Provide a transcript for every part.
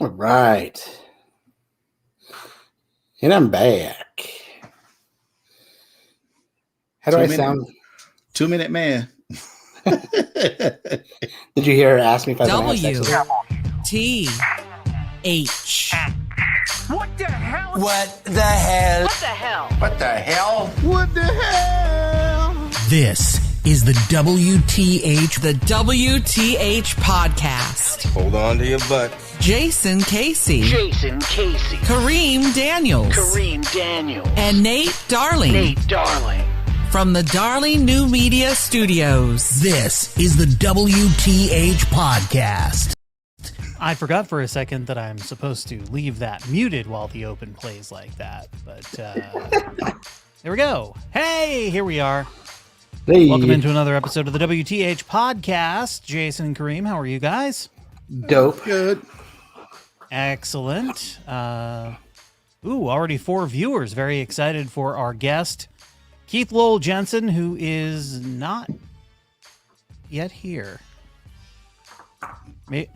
All right. And I'm back. How do I sound? 2 minute man. Did you hear her ask me if I was going to have sex with her? WTH. What the hell? What the hell? What the hell? What the hell? What the hell? This is the WTH, the WTH podcast. Hold on to your butt. Jason Casey, Kareem Daniels, and Nate Darling. From the Darling New Media Studios. This is the WTH podcast. I forgot for a second that I'm supposed to leave that muted while the open plays like that, but there we go. Hey, here we are. Hey. Welcome into another episode of the WTH podcast. Jason and Kareem, how are you guys? Dope. Good. Excellent. Already 4 viewers. Very excited for our guest, Keith Lowell Jensen, who is not yet here. I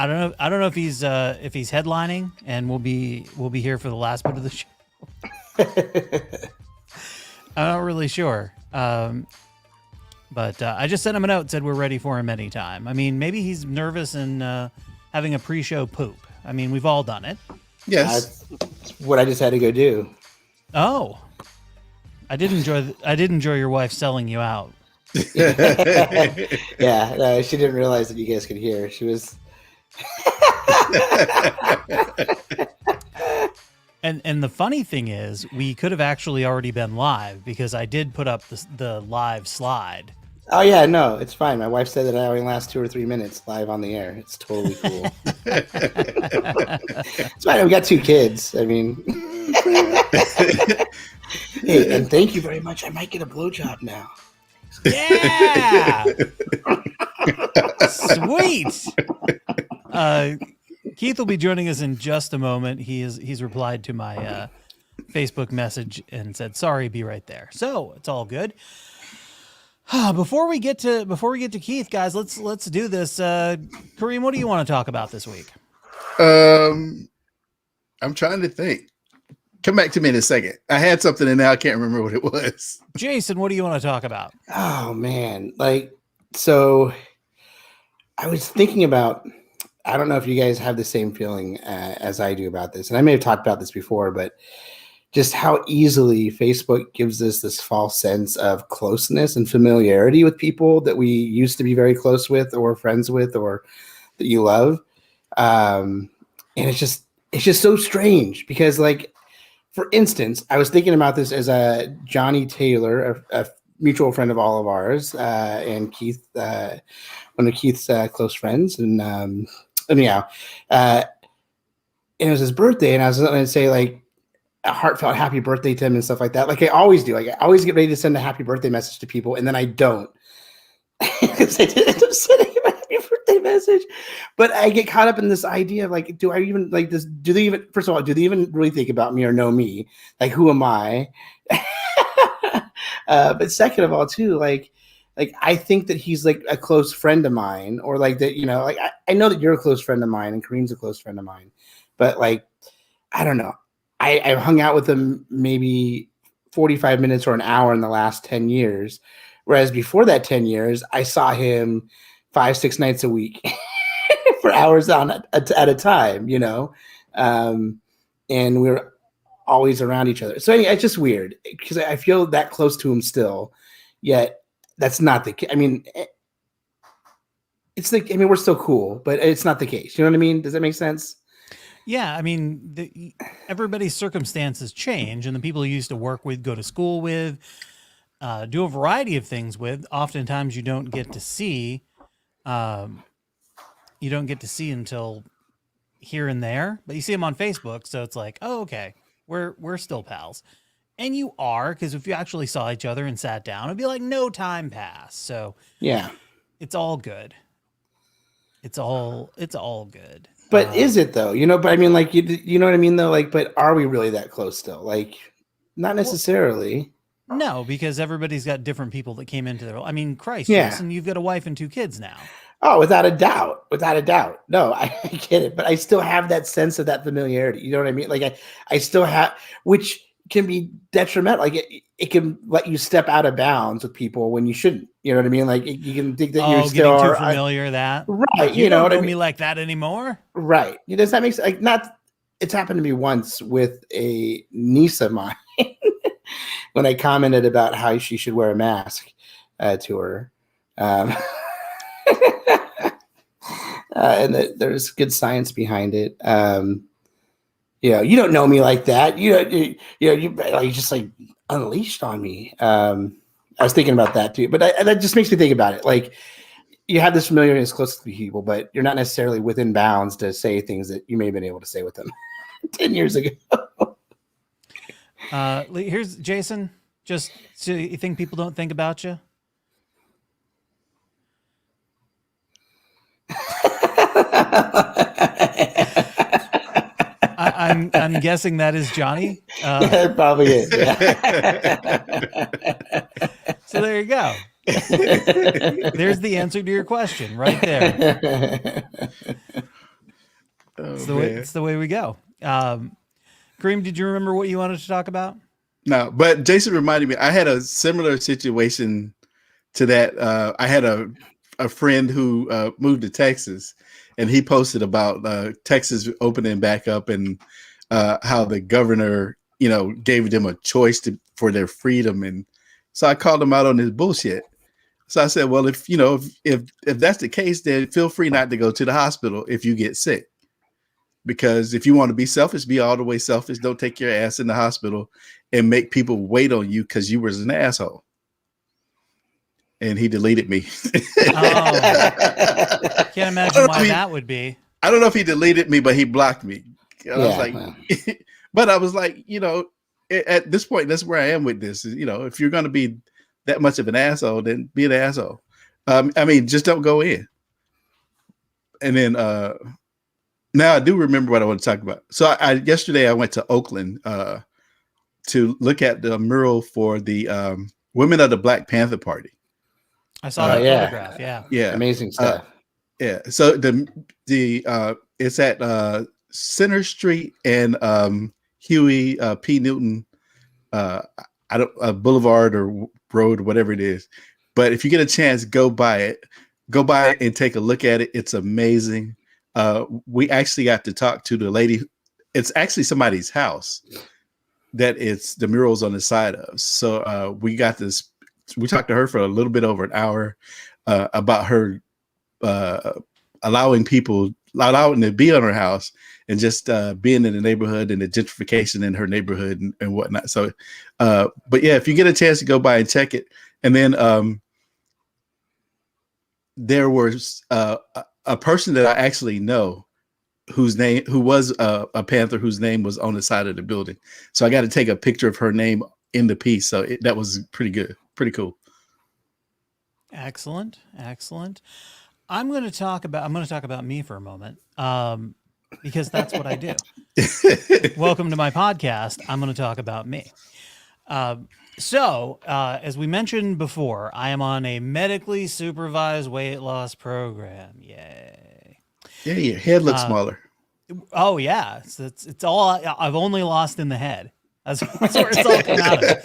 don't know if he's headlining, and we'll be here for the last bit of the show. I'm not really sure. But I just sent him a note, said we're ready for him anytime. I mean, maybe he's nervous and having a pre-show poop. I mean, we've all done it. Yes. That's what I just had to go do. Oh, I did enjoy your wife selling you out. Yeah, no, she didn't realize that you guys could hear. She was. And the funny thing is, we could have actually already been live because I did put up the live slide. Oh yeah, no, it's fine. My wife said that I only last 2 or 3 minutes live on the air. It's totally cool. It's fine. We got 2 kids. I mean, hey, and thank you very much. I might get a blowjob now. Yeah, sweet. Keith will be joining us in just a moment. He's replied to my Facebook message and said, "Sorry, be right there." So it's all good. Before we get to Keith, guys, let's do this. Kareem, what do you want to talk about this week? I'm trying to think. Come back to me in a second. I had something and now I can't remember what it was. Jason, what do you want to talk about? Oh man, so I was thinking about. I don't know if you guys have the same feeling as I do about this, and I may have talked about this before, but just how easily Facebook gives us this false sense of closeness and familiarity with people that we used to be very close with or friends with or that you love. And it's just so strange because, like, for instance, I was thinking about this as Johnny Taylor, a mutual friend of all of ours, and Keith, one of Keith's close friends. And anyhow, and it was his birthday, and I was going to say, like, a heartfelt happy birthday to him and stuff like that. Like I always do. Like I always get ready to send a happy birthday message to people, and then I don't. Because I didn't end up sending him a happy birthday message. But I get caught up in this idea of, like, do I even like this? Do they even, first of all, do they even really think about me or know me? Like, who am I? But second of all, too, like I think that he's like a close friend of mine, or like that, like I know that you're a close friend of mine and Kareem's a close friend of mine, but like, I don't know. I've hung out with him maybe 45 minutes or an hour in the last 10 years. Whereas before that 10 years, I saw him 5-6 nights a week for hours at a time, and we were always around each other. So anyway, it's just weird because I feel that close to him still, yet that's not the case. I mean, we're still cool, but it's not the case. You know what I mean? Does that make sense? Yeah, I mean, everybody's circumstances change, and the people you used to work with, go to school with, do a variety of things with. Oftentimes, you don't get to see. You don't get to see until here and there, but you see them on Facebook, so it's like, oh, okay, we're still pals, and you are, because if you actually saw each other and sat down, it'd be like no time passed. So yeah, it's all good. It's all good. But is it though? But I mean, like, you know what I mean though? Like, but are we really that close still? Like, not necessarily. No, because everybody's got different people that came into their. I mean, Christ, Yeah. Jason, you've got a wife and 2 kids now. Oh, without a doubt, without a doubt. No, I get it, but I still have that sense of that familiarity. You know what I mean? Like I still have, which can be detrimental. Like it can let you step out of bounds with people when you shouldn't. You know what I mean? Like you can think that you're still getting too familiar. Right. You know don't what know I mean? me like that anymore. Right. Does that make sense? Like not. It's happened to me once with a niece of mine when I commented about how she should wear a mask to her. And there's good science behind it. You don't know me like that. You just like unleashed on me. I was thinking about that too, but that just makes me think about it. Like you have this familiarity as close to people, but you're not necessarily within bounds to say things that you may have been able to say with them 10 years ago. Here's Jason. Just so you think people don't think about you? I'm guessing that is Johnny. That probably is. Yeah. So there you go. There's the answer to your question right there. It's the way we go. Kareem, did you remember what you wanted to talk about? No, but Jason reminded me, I had a similar situation to that. I had a friend who moved to Texas, and he posted about Texas opening back up and how the governor, gave them a choice for their freedom. And so I called him out on his bullshit. So I said, well, if that's the case, then feel free not to go to the hospital if you get sick. Because if you want to be selfish, be all the way selfish. Don't take your ass in the hospital and make people wait on you because you was an asshole. And he deleted me. Can't imagine why that would be. I don't know if he deleted me, but he blocked me. I was like, but I was like, at this point, that's where I am with this. If you're going to be that much of an asshole, then be an asshole. Just don't go in. And then, now I do remember what I want to talk about. So yesterday I went to Oakland to look at the mural for the Women of the Black Panther Party. I saw that photograph. Yeah. Amazing stuff. So the it's at Center Street and Huey P. Newton Boulevard or Road, whatever it is. But if you get a chance, go by it and take a look at it. It's amazing. We actually got to talk to the lady. It's actually somebody's house that it's the murals on the side of. So we talked to her for a little bit over an hour about her allowing to be on her house and just being in the neighborhood and the gentrification in her neighborhood and whatnot. So, but yeah, if you get a chance to go by and check it. And then there was a person that I actually know who was a Panther whose name was on the side of the building. So I got to take a picture of her name in the piece. So that was pretty good. Pretty cool. Excellent. I'm going to talk about me for a moment. Because that's what I do. Welcome to my podcast. I'm going to talk about me. So, as we mentioned before, I am on a medically supervised weight loss program. Yay. Yeah, your head looks smaller. Oh, yeah. It's all I've only lost in the head. That's where it's all come out of.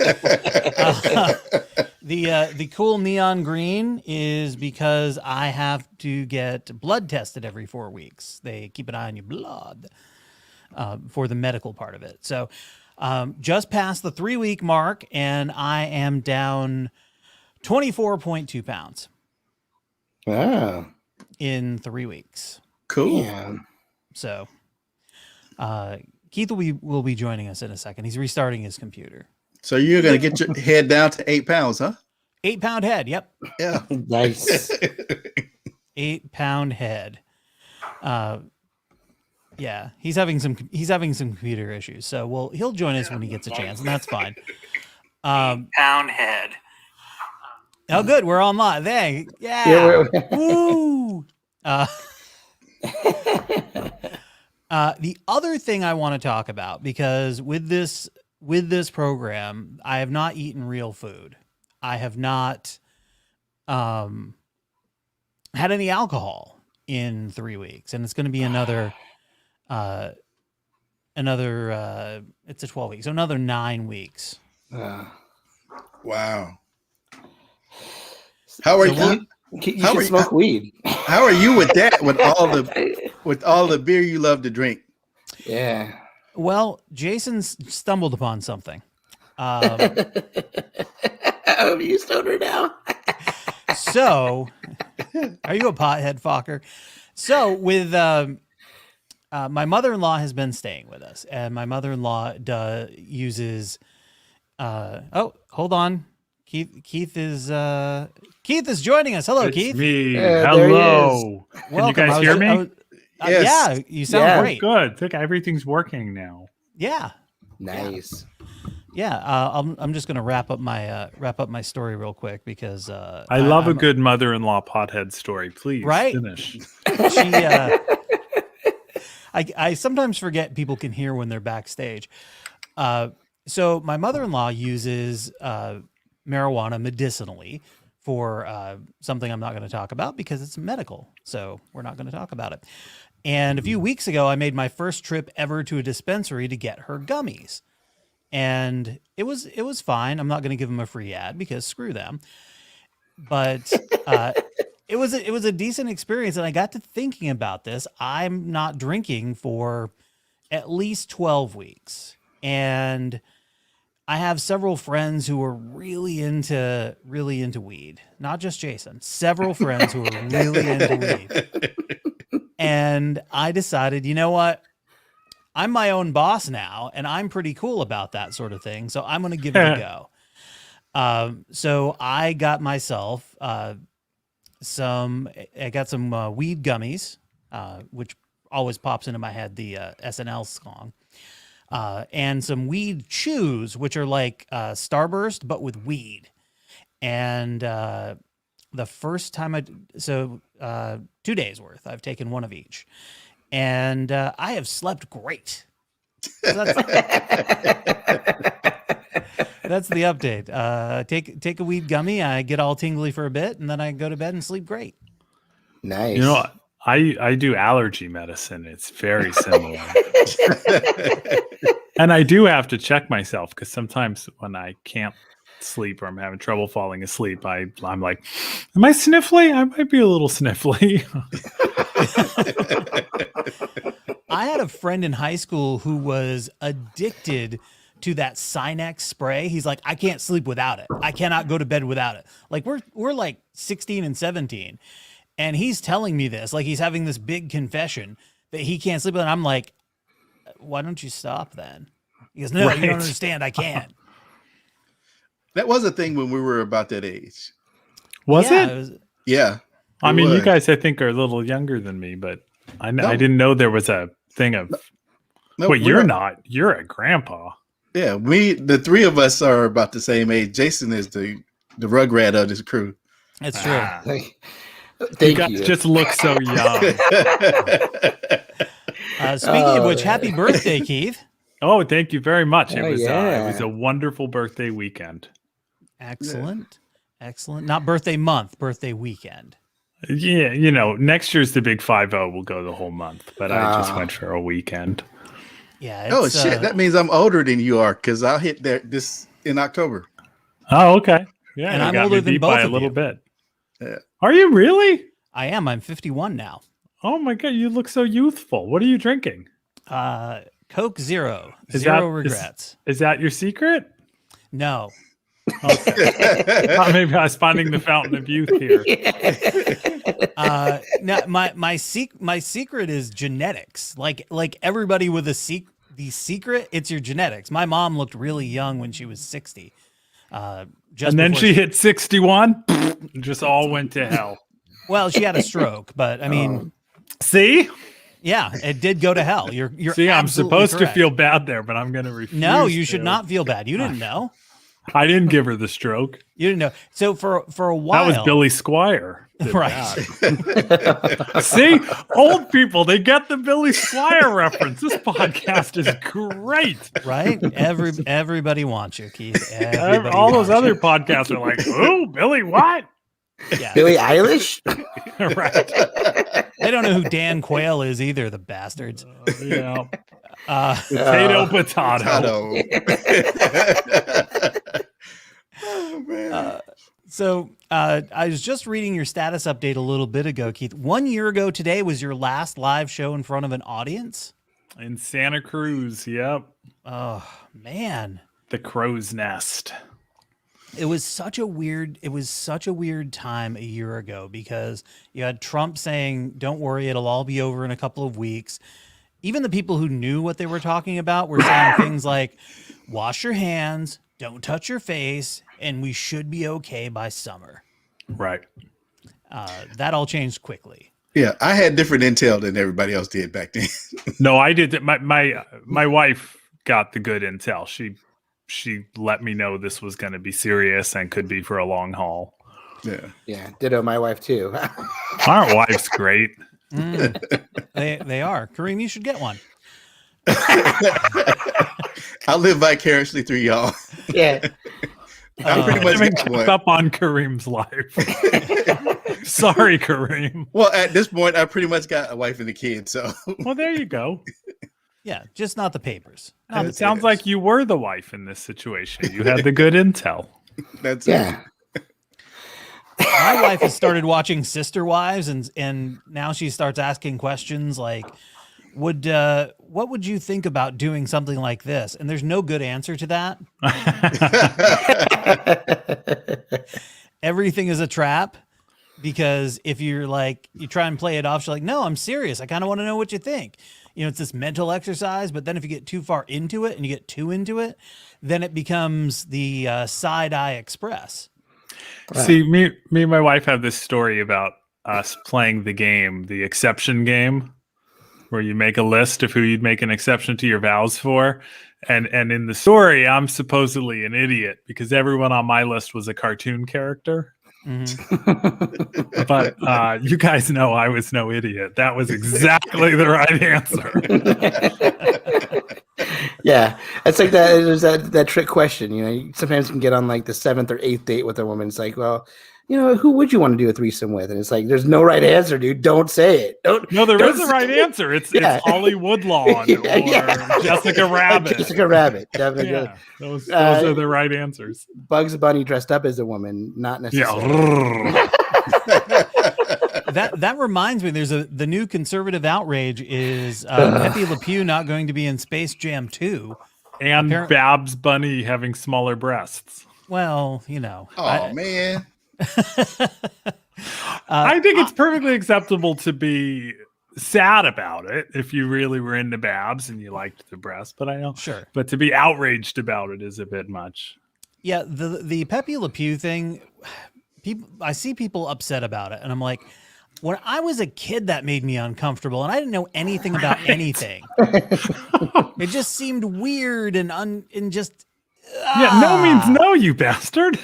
The cool neon green is because I have to get blood tested every 4 weeks. They keep an eye on your blood for the medical part of it. So, just past the 3-week mark, and I am down 24.2 pounds. Wow. In 3 weeks. Cool. Yeah. So, Keith will be joining us in a second. He's restarting his computer. So you're going to get your head down to 8 pounds, huh? 8 pound head. Yep. Yeah. Nice. 8 pound head. Yeah, he's having some computer issues, so he'll join us when he gets a chance, and that's fine. Pound head. Oh, good, we're on live. Hey, yeah. Woo. The other thing I want to talk about, because with this program, I have not eaten real food. I have not. had any alcohol in 3 weeks, and it's going to be another it's a 12 weeks, so another 9 weeks. Wow. How are you? You should smoke weed. How are you with that? With all the beer you love to drink? Yeah. Well, Jason stumbled upon something. Oh, you stoner now? So, are you a pothead, Fokker? So, with my mother-in-law has been staying with us, and my mother-in-law uses. Hold on, Keith is joining us. Hello, It's Keith. Me. There Hello. Can Welcome. you guys hear me? Yes. Yeah, you sound great. Good. I think everything's working now. Yeah. Nice. Yeah. I'm just gonna wrap up my story real quick because I love a good mother-in-law pothead story. Please finish. She I sometimes forget people can hear when they're backstage. So my mother-in-law uses marijuana medicinally for something I'm not going to talk about because it's medical. So we're not going to talk about it. And a few weeks ago, I made my first trip ever to a dispensary to get her gummies. And it was fine. I'm not going to give them a free ad because screw them. But it was a decent experience. And I got to thinking about this. I'm not drinking for at least 12 weeks. And I have several friends who are really into weed. Not just Jason. Several friends who are really into weed. And I decided, you know what? I'm my own boss now, and I'm pretty cool about that sort of thing. So I'm going to give it a go. So I got myself some weed gummies, which always pops into my head, the SNL song. And some weed chews, which are like Starburst, but with weed. And the first time 2 days worth, I've taken one of each. And I have slept great. So that's the update. Take a weed gummy, I get all tingly for a bit, and then I go to bed and sleep great. Nice. You know, I do allergy medicine. It's very similar. And I do have to check myself because sometimes when I can't sleep or I'm having trouble falling asleep, I'm like, am I sniffly? I might be a little sniffly. I had a friend in high school who was addicted to that Sinex spray. He's like, I can't sleep without it. I cannot go to bed without it. Like we're like 16 and 17. And he's telling me this, like he's having this big confession that he can't sleep with. And I'm like, why don't you stop then? He goes, no, you don't understand. I can't. That was a thing when we were about that age. Was it? Yeah. I mean, you guys, I think, are a little younger than me, but I didn't know there was a thing of. No, wait, you're not. You're a grandpa. Yeah, the three of us are about the same age. Jason is the rugrat of this crew. That's true. Thank you guys just look so young. Speaking of which, happy birthday, Keith. Oh, thank you very much. It was yeah. a wonderful birthday weekend. Excellent. Excellent. Not birthday month, birthday weekend. Yeah, next year's the big 5-0. We'll go the whole month, but I just went for a weekend. Yeah. Oh shit! That means I'm older than you are because I'll hit this in October. Oh, okay. Yeah, and I'm older than both by of a little you. bit. Yeah. Are you really? I am. I'm 51 now. Oh my god, you look so youthful. What are you drinking? Coke Zero. Is Zero regrets. Is that your secret? No. Okay. Maybe I was finding the fountain of youth here. No, my secret is genetics. Like everybody with the secret, it's your genetics. My mom looked really young when she was 60. And then she hit 61. Just all went to hell. Well, she had a stroke, but I mean, see. Yeah, it did go to hell. You're see, I'm supposed correct. to feel bad there, but I'm going to refuse. No, you should not feel bad. You didn't know. I didn't give her the stroke. You didn't know. So for a while, that was Billy Squire, right? See, old people, they get the Billy Squire reference. This podcast is great, right? Everybody wants you, Keith. All those other podcasts are like, "Oh, Billy, what? Yeah. Billie Eilish? Right. They don't know who Dan Quayle is either, the bastards. Yeah. Potato. Potato. Oh, man. So I was just reading your status update a little bit ago, Keith. 1 year ago today was your last live show in front of an audience? In Santa Cruz, yep. Oh, man. The Crow's Nest. It was such a weird time a year ago because you had Trump saying, don't worry, it'll all be over in a couple of weeks. Even the people who knew what they were talking about were saying things like, wash your hands, don't touch your face, and we should be okay by summer. Right. That all changed quickly. Yeah, I had different intel than everybody else did back then. No, I did. My wife got the good intel. She let me know this was going to be serious and could be for a long haul. Yeah. Yeah. Ditto my wife too. Our wife's great. They are. Kareem, you should get one. I'll live vicariously through y'all. Yeah. I pretty much got Kept one. up on Kareem's life. Sorry, Kareem. Well, at this point, I pretty much got a wife and a kid. So, Well, there you go. Yeah, just not the papers. And it sounds like you were the wife in this situation. You had the good intel. that's Yeah. My wife has started watching Sister Wives, and now she starts asking questions like, what would you think about doing something like this? And there's no good answer to that. Everything is a trap, because if you're like, you try and play it off, she's like, no, I'm serious. I kind of want to know what you think. You know, it's this mental exercise, but then if you get too far into it and you get too into it, then it becomes the side eye express. See, me and my wife have this story about us playing the game, the exception game, where you make a list of who you'd make an exception to your vows for. And in the story, I'm supposedly an idiot because everyone on my list was a cartoon character. Mm-hmm. But you guys know I was no idiot. That was exactly the right answer. Yeah, it's like that. There's that trick question. You know, sometimes you can get on like the 7th or 8th date with a woman. It's like, well, you know, who would you want to do a threesome with? And it's like, there's no right answer, dude. Don't say it. There is a right answer. It's Holly Woodlawn or Jessica Rabbit. Jessica Rabbit, definitely. Yeah, those are the right answers. Bugs Bunny dressed up as a woman, not necessarily. Yeah. That reminds me, there's the new conservative outrage is Pepe Le Pew not going to be in Space Jam 2. And Babs Bunny having smaller breasts. Well, you know. Oh, man. I think it's perfectly acceptable to be sad about it if you really were into Babs and you liked the breast, but I know. Sure. But to be outraged about it is a bit much. Yeah, the Pepe Le Pew thing, I see people upset about it, and I'm like, when I was a kid, that made me uncomfortable, and I didn't know anything about anything. It just seemed weird and just. Yeah, no means no, you bastard.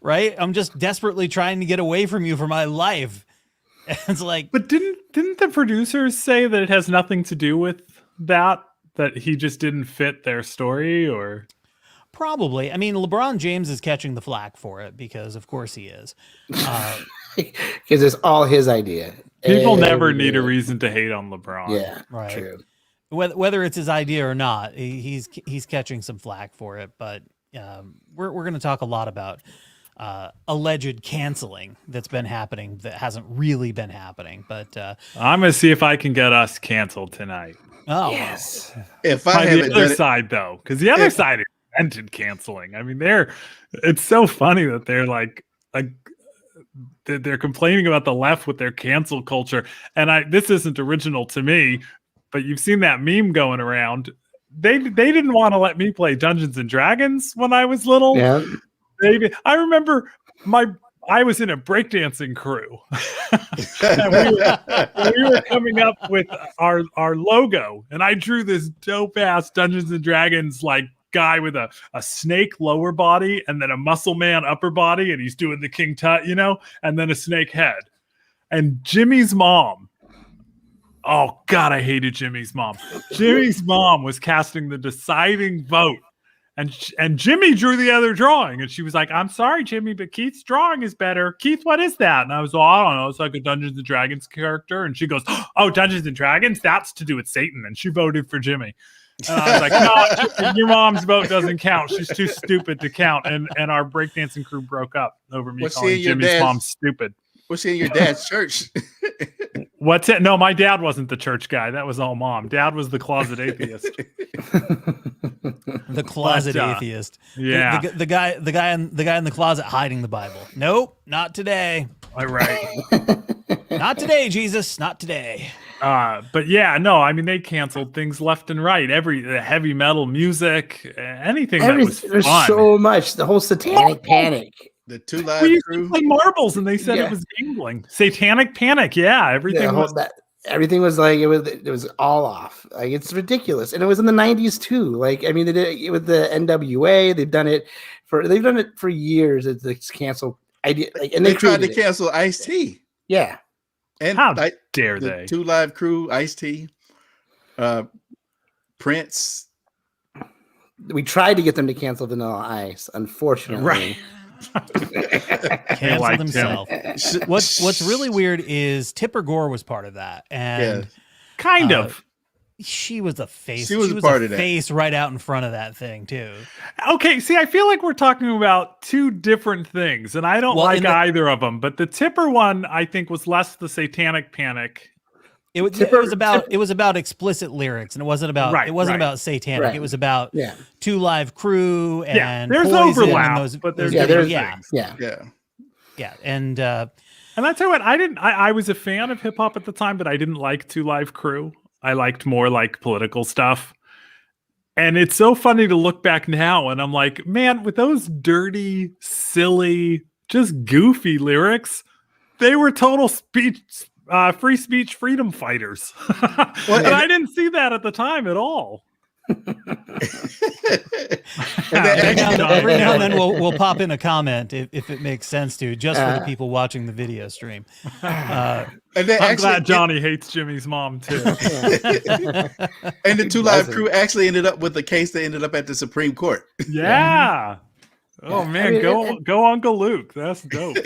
Right? I'm just desperately trying to get away from you for my life. It's like, but didn't the producers say that it has nothing to do with that he just didn't fit their story, or? Probably. I mean, LeBron James is catching the flack for it because, of course, he is. Because it's all his idea. People never need a reason to hate on LeBron. Yeah, right. True. Whether it's his idea or not, he's catching some flack for it. But we're going to talk a lot about alleged canceling that's been happening that hasn't really been happening. But I'm going to see if I can get us canceled tonight. Oh, yes. If I haven't the other side, though, because the other side invented canceling. I mean, it's so funny that they're like they're complaining about the left with their cancel culture. And this isn't original to me, but you've seen that meme going around. They didn't want to let me play Dungeons and Dragons when I was little. Yeah. I remember I was in a breakdancing crew. And we were coming up with our logo, and I drew this dope ass Dungeons and Dragons like guy with a snake lower body and then a muscle man upper body, and he's doing the King Tut, and then a snake head. And Jimmy's mom, oh God, I hated Jimmy's mom. Jimmy's mom was casting the deciding vote. And Jimmy drew the other drawing, and she was like, "I'm sorry, Jimmy, but Keith's drawing is better. Keith, what is that?" And I was, I don't know. It's like a Dungeons and Dragons character. And she goes, "Oh, Dungeons and Dragons? That's to do with Satan." And she voted for Jimmy. And I was like, "No, your mom's vote doesn't count. She's too stupid to count." And our breakdancing crew broke up over me calling Jimmy's mom stupid. Was she in your dad's church? What's it? No, my dad wasn't the church guy. That was all mom. Dad was the closet atheist. The closet atheist. Yeah. The guy in the closet hiding the Bible. Nope, not today. All right. Not today, Jesus. Not today. But yeah, no, I mean, they canceled things left and right. The heavy metal music, anything that was fun. There's so much. The whole Satanic Panic. The Two Live We used Crew. to play marbles, and they said it was gambling. Satanic Panic, yeah, everything was. Everything was like it was all off. Like it's ridiculous, and it was in the '90s too. Like I mean, they did it with the NWA. They've done it for years. It's canceled idea. Like, and they tried to cancel Ice-T. Yeah, and how dare they? Two Live Crew, Ice-T, Prince. We tried to get them to cancel Vanilla Ice. Unfortunately, right. Canceled himself. What's really weird is Tipper Gore was part of that, and kind of she was a face. She was part of that. Face right out in front of that thing too. Okay, see, I feel like we're talking about two different things, and I don't like either of them. But the Tipper one, I think, was less the Satanic Panic. It was about explicit lyrics, and it wasn't about about satanic. Right. It was about Two Live Crew and there's overlap, but there's things. Yeah, and I tell you what, I was a fan of hip hop at the time, but I didn't like Two Live Crew. I liked more like political stuff. And it's so funny to look back now, and I'm like, man, with those dirty, silly, just goofy lyrics, they were total free speech freedom fighters. And I didn't see that at the time at all. Every now and then we'll pop in a comment if it makes sense to, just for the people watching the video stream. I'm glad Johnny hates Jimmy's mom too. And the Two Live Crew actually ended up with a case that ended up at the Supreme Court. Yeah. Oh man, go Uncle Luke. That's dope.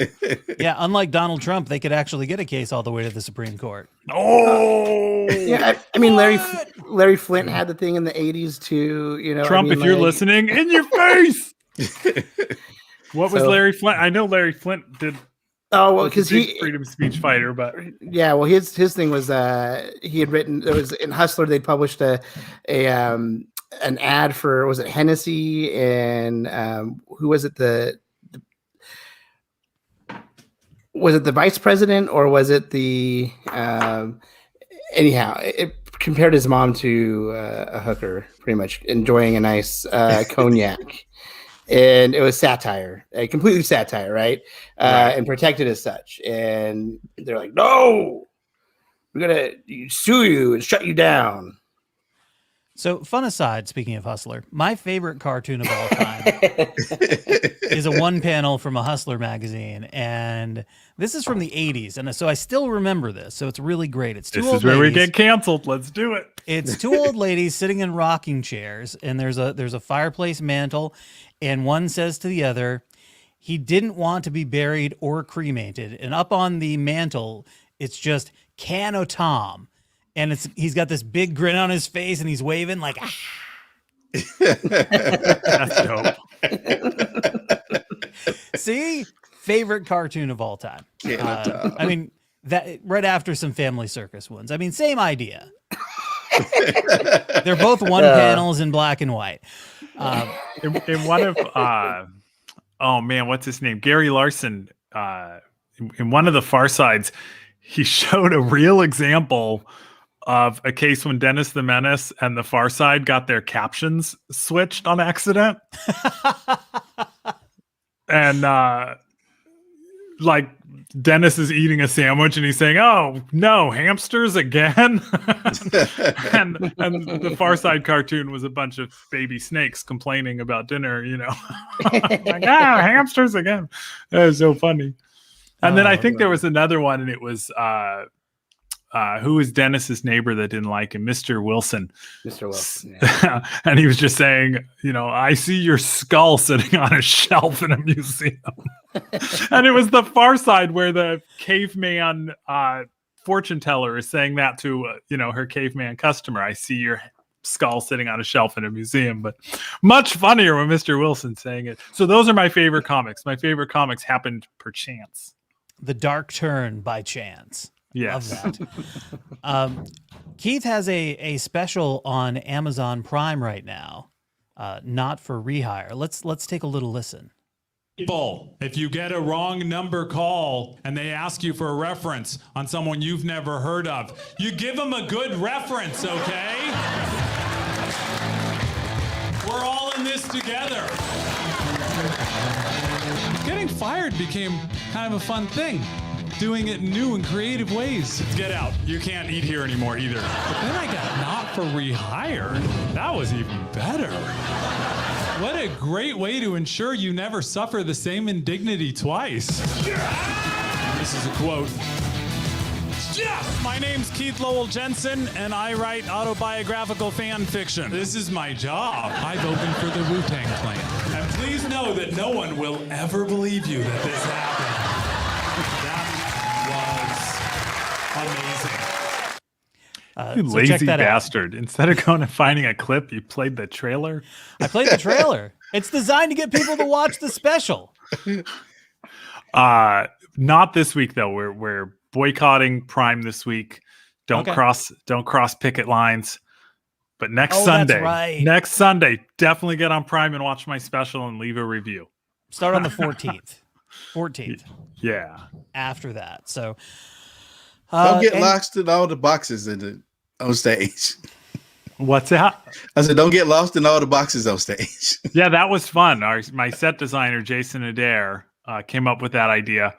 Yeah, unlike Donald Trump, they could actually get a case all the way to the Supreme Court. Oh, yeah. I mean, Larry Flint had the thing in the '80s too. You know, Trump, if you're listening, in your face. What was Larry Flint? I know Larry Flint did. Oh well, because he freedom speech fighter, but yeah, well, his thing was he had written. It was in Hustler. They published an ad for, was it Hennessy and who was it, was it the vice president, or was it the anyhow, it compared his mom to a hooker, pretty much enjoying a nice cognac. And it was satire, completely satire, right? And protected as such. And they're like, no, we're going to sue you and shut you down. So, fun aside, speaking of Hustler, my favorite cartoon of all time is a one panel from a Hustler magazine. And this is from the 80s. And so I still remember this. So it's really great. It's This is where we get canceled. Let's do it. It's two old ladies sitting in rocking chairs. And there's a fireplace mantle. And one says to the other, he didn't want to be buried or cremated. And up on the mantle, it's just Can O' Tom. And he's got this big grin on his face, and he's waving like, ah. That's dope. See? Favorite cartoon of all time. I mean, that right after some Family Circus ones. I mean, same idea. They're both one panels in black and white. In one of, oh man, what's his name? Gary Larson, in one of the Far Sides, he showed a real example of a case when Dennis the Menace and the Far Side got their captions switched on accident. And like Dennis is eating a sandwich and he's saying, "Oh no, hamsters again." and the Far Side cartoon was a bunch of baby snakes complaining about dinner, you know. Like, hamsters again. That was so funny. And then I think there was another one, and it was who was Dennis's neighbor that didn't like him? Mr. Wilson. Mr. Wilson. Yeah. And he was just saying, I see your skull sitting on a shelf in a museum. And it was the Far Side where the caveman fortune teller is saying that to, her caveman customer. I see your skull sitting on a shelf in a museum, but much funnier when Mr. Wilson saying it. So those are my favorite comics. My favorite comics happened per chance. The dark turn by chance. Yes. Love that. Keith has a special on Amazon Prime right now, not for rehire. Let's take a little listen. People, if you get a wrong number call and they ask you for a reference on someone you've never heard of, you give them a good reference, okay? We're all in this together. Getting fired became kind of a fun thing. Doing it in new and creative ways. Get out. You can't eat here anymore either. But then I got not for rehire. That was even better. What a great way to ensure you never suffer the same indignity twice. This is a quote. My name's Keith Lowell Jensen, and I write autobiographical fan fiction. This is my job. I've opened for the Wu-Tang Clan. And please know that no one will ever believe you that this happened. Amazing. You lazy bastard. Instead of going and finding a clip, you played the trailer. I played the trailer. It's designed to get people to watch the special. Not this week though. We're boycotting Prime this week. Don't cross picket lines. But next Sunday, next Sunday, definitely get on Prime and watch my special and leave a review. Start on the 14th. 14th. Yeah. After that. So don't get lost in all the boxes on stage. What's that? I said, don't get lost in all the boxes on stage. Yeah, that was fun. My set designer, Jason Adair, came up with that idea.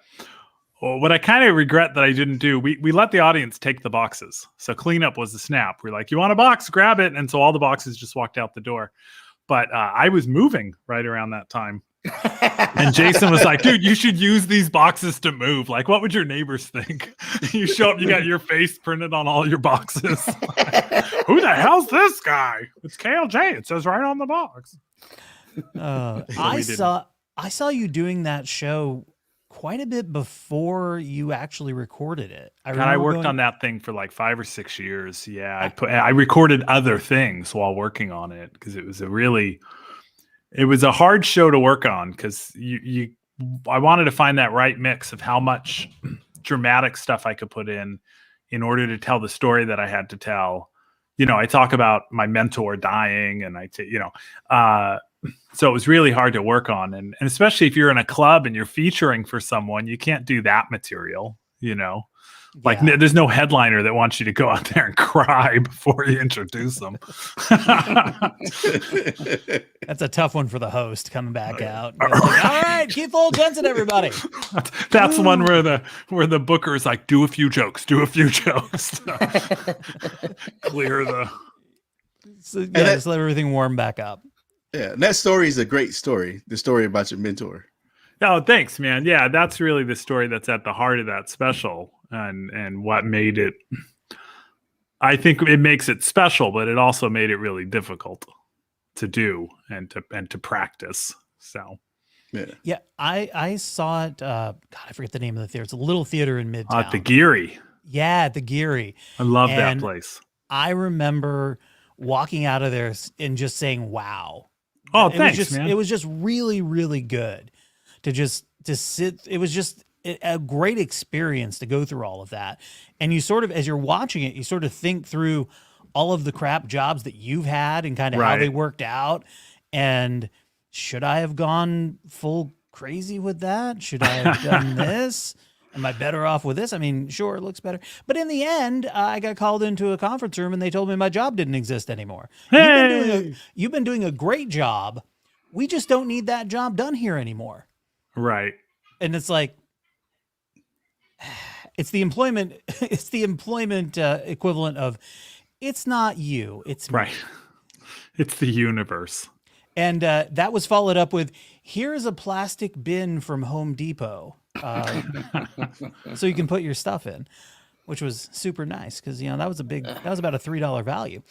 Well, what I kind of regret that I didn't do, we let the audience take the boxes. So cleanup was the snap. We're like, you want a box? Grab it. And so all the boxes just walked out the door. But I was moving right around that time. And Jason was like, dude, you should use these boxes to move. Like, what would your neighbors think? You show up, you got your face printed on all your boxes. Who the hell's this guy? It's KLJ. It says right on the box. I saw you doing that show quite a bit before you actually recorded it. I worked on that thing for like 5 or 6 years. Yeah, I recorded other things while working on it because it was a hard show to work on because I wanted to find that right mix of how much dramatic stuff I could put in order to tell the story that I had to tell. I talk about my mentor dying and so it was really hard to work on. And especially if you're in a club and you're featuring for someone, you can't do that material, Like there's no headliner that wants you to go out there and cry before you introduce them. That's a tough one for the host coming back out. Like, all right, Keith Lowell Jensen, everybody. That's one where the booker is like, do a few jokes. Clear the. Just let everything warm back up. Yeah, and that story is a great story. The story about your mentor. Oh, thanks, man. Yeah, that's really the story that's at the heart of that special. And what made it, I think it makes it special, but it also made it really difficult to do and to practice. So, yeah, I saw it. God, I forget the name of the theater. It's a little theater in Midtown. At the Geary. Yeah, at the Geary. I love that place. I remember walking out of there and just saying, "Wow." Oh, thanks, man. It was just really, really good to sit. It was just a great experience to go through all of that. And you sort of, as you're watching it, you sort of think through all of the crap jobs that you've had and kind of how they worked out. And should I have gone full crazy with that? Should I have done this? Am I better off with this? I mean, sure, it looks better. But in the end, I got called into a conference room and they told me my job didn't exist anymore. Hey! You've been doing a great job. We just don't need that job done here anymore. Right. And it's like, it's the employment equivalent of, it's not you, it's me. Right. It's the universe. And that was followed up with, here's a plastic bin from Home Depot. So you can put your stuff in. which was super nice because that was about a $3 value.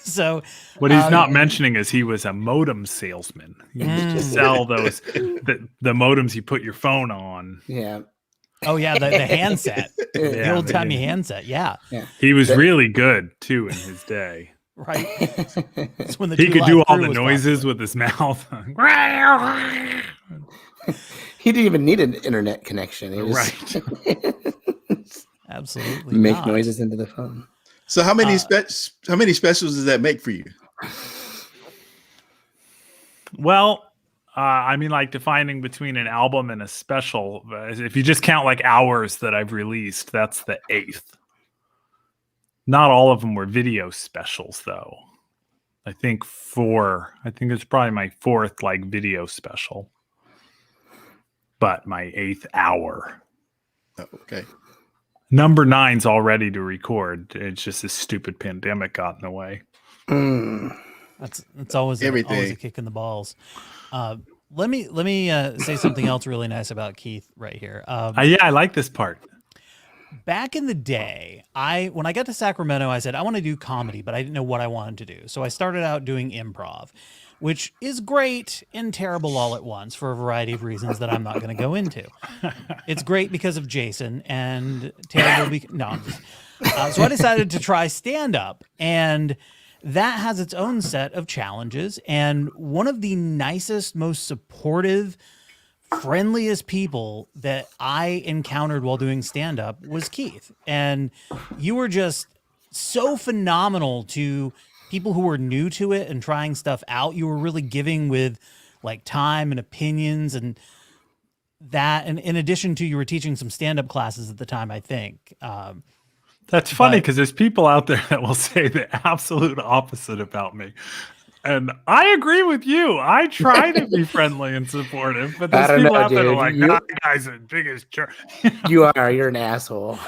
So what he's not mentioning is he was a modem salesman. He used to sell those the modems you put your phone on. Yeah. Oh yeah, the handset, the old timey handset. Yeah. He was really good too in his day. Right. It's when he could do all the noises with his mouth. He didn't even need an internet connection. It was right. Absolutely. Make noises into the phone. So how many specials does that make for you? Well, I mean, like defining between an album and a special. If you just count like hours that I've released, that's the 8th. Not all of them were video specials, though. I think it's probably my 4th like video special, but my 8th hour. Oh, okay. Number 9's all ready to record. It's just this stupid pandemic got in the way. That's always a kick in the balls. Let me say something else really nice about Keith right here. I like this part. Back in the day, when I got to Sacramento, I said I want to do comedy, but I didn't know what I wanted to do. So I started out doing improv, which is great and terrible all at once for a variety of reasons that I'm not going to go into. It's great because of Jason and terrible so I decided to try stand-up, and that has its own set of challenges. And one of the nicest, most supportive, friendliest people that I encountered while doing stand-up was Keith. And you were just so phenomenal to people who were new to it and trying stuff out. You were really giving with like time and opinions and that. And in addition to, you were teaching some stand-up classes at the time, I think. That's funny because there's people out there that will say the absolute opposite about me. And I agree with you. I try to be friendly and supportive, but there's people out there that are like, that guy's the biggest jerk. You're an asshole.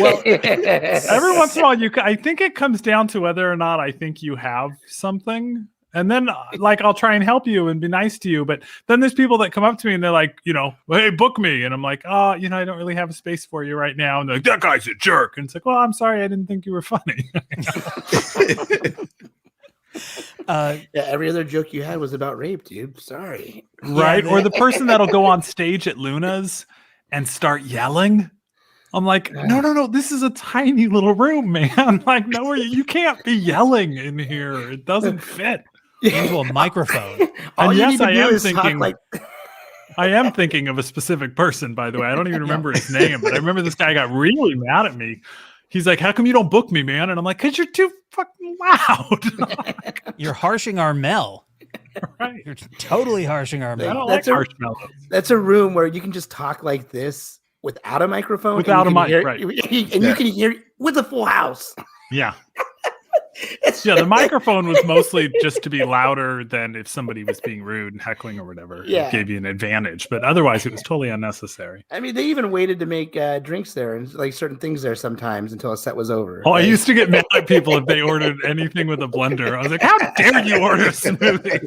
Well, every once in a while, I think it comes down to whether or not I think you have something. And then, like, I'll try and help you and be nice to you. But then there's people that come up to me and they're like, hey, book me. And I'm like, I don't really have a space for you right now. And they're like, that guy's a jerk. And it's like, well, I'm sorry. I didn't think you were funny. Every other joke you had was about rape, dude. Sorry. Right. Or the person that'll go on stage at Luna's and start yelling. I'm like, no. This is a tiny little room, man. Like, no, you can't be yelling in here. It doesn't fit into a microphone. And yes, I am thinking. I am thinking of a specific person, by the way. I don't even remember his name, but I remember this guy got really mad at me. He's like, how come you don't book me, man? And I'm like, because you're too fucking loud. You're harshing our Mel. Right. You're totally harshing our Mel. I don't like harsh mellows. That's a room where you can just talk like this without a microphone. Without a mic, right. You can hear with a full house. Yeah. The microphone was mostly just to be louder than if somebody was being rude and heckling or whatever. Yeah. It gave you an advantage, but otherwise it was totally unnecessary. I mean, they even waited to make drinks there and like certain things there sometimes until a set was over. Oh, I used to get mad at people if they ordered anything with a blender. I was like, how dare you order a smoothie?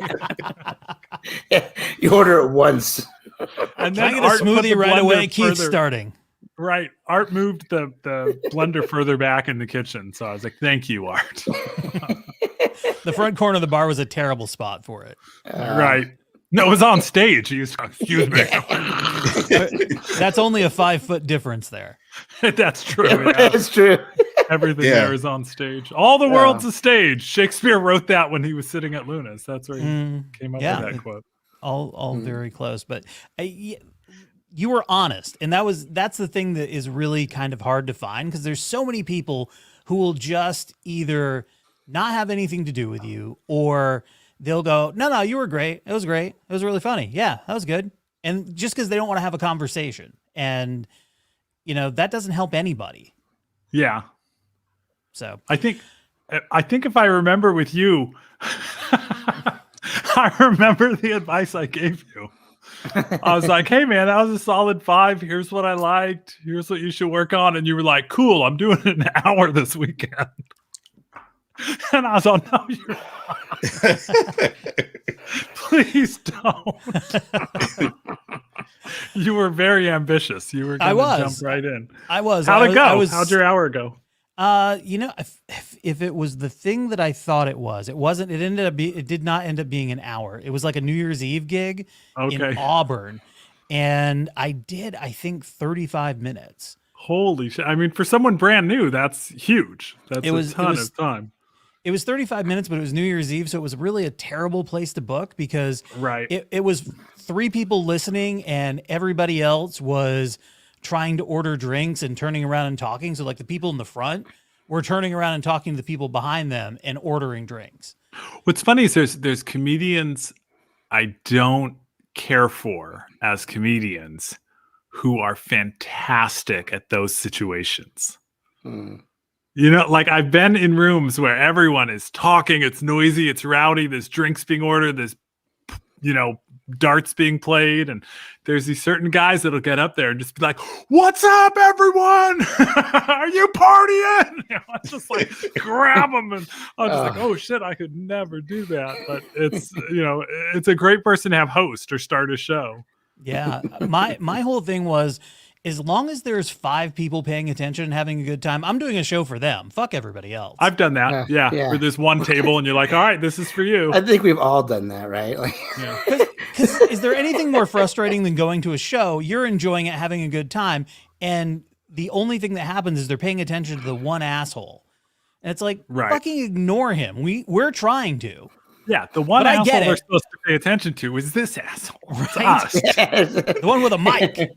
You order it once. And then I get a smoothie right away, keep starting. Right. Art moved the blender further back in the kitchen. So I was like, thank you, Art. The front corner of the bar was a terrible spot for it. Right. No, it was on stage. He was, excuse me. That's only a 5-foot difference there. That's true. It's true. Everything there is on stage. All the world's a stage. Shakespeare wrote that when he was sitting at Luna's. That's where he came up with that quote. All very close. But you were honest, and that's the thing that is really kind of hard to find, because there's so many people who will just either not have anything to do with you, or they'll go, no, you were great. It was great. It was really funny. Yeah, that was good. And just because they don't want to have a conversation, and that doesn't help anybody. Yeah. So I think if I remember with you, I remember the advice I gave you. I was like, hey man, that was a solid 5. Here's what I liked. Here's what you should work on. And you were like, cool, I'm doing it in an hour this weekend. And I was all, no, you're not. Please don't. You were very ambitious. You were going to jump right in. I was. How'd it go? How'd your hour go? If it was the thing that I thought it was, it wasn't. It did not end up being an hour. It was like a New Year's Eve gig in Auburn, and I think 35 minutes. Holy shit! I mean, for someone brand new, that's huge. That's a ton of time. It was 35 minutes, but it was New Year's Eve, so it was really a terrible place to book because it was 3 people listening, and everybody else was trying to order drinks and turning around and talking. So like the people in the front were turning around and talking to the people behind them and ordering drinks. What's funny is there's comedians I don't care for as comedians who are fantastic at those situations. You know, like I've been in rooms where everyone is talking, it's noisy, it's rowdy, there's drinks being ordered, there's, darts being played, and there's these certain guys that'll get up there and just be like, "What's up, everyone? Are you partying?" I just like grab them, and I'm just like, "Oh shit, I could never do that." But it's it's a great person to have host or start a show. Yeah, my whole thing was, as long as there's 5 people paying attention and having a good time, I'm doing a show for them. Fuck everybody else. I've done that. Yeah. Where there's one table and you're like, all right, this is for you. I think we've all done that, right? Like, because is there anything more frustrating than going to a show, you're enjoying it, having a good time, and the only thing that happens is they're paying attention to the one asshole. And it's like, fucking ignore him. We're trying to. Yeah, the one asshole we're supposed to pay attention to is this asshole. It's us. The one with a mic.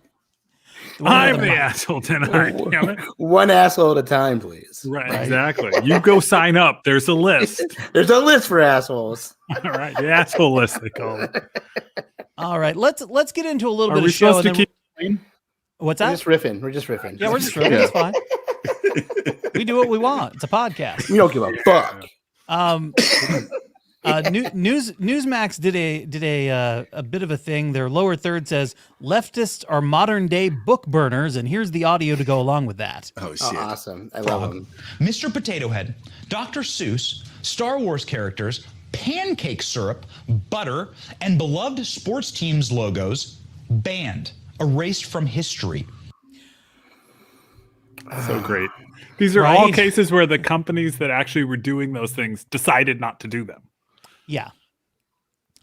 I'm the asshole tonight. Damn it. One asshole at a time, please. Right, exactly. You go sign up. There's a list. There's a list for assholes. All right, the asshole list they call it. All right, let's get into a little bit of show. Supposed to keep What's that? We're just riffing. Yeah, we're just riffing. It's fine. We do what we want. It's a podcast. We don't give a fuck. Newsmax did a bit of a thing. Their lower third says leftists are modern day book burners, and here's the audio to go along with that. Oh shit! Oh, awesome! I love them. Mr. Potato Head, Dr. Seuss, Star Wars characters, pancake syrup, butter, and beloved sports teams' logos banned, erased from history. So great. These are all cases where the companies that actually were doing those things decided not to do them. Yeah.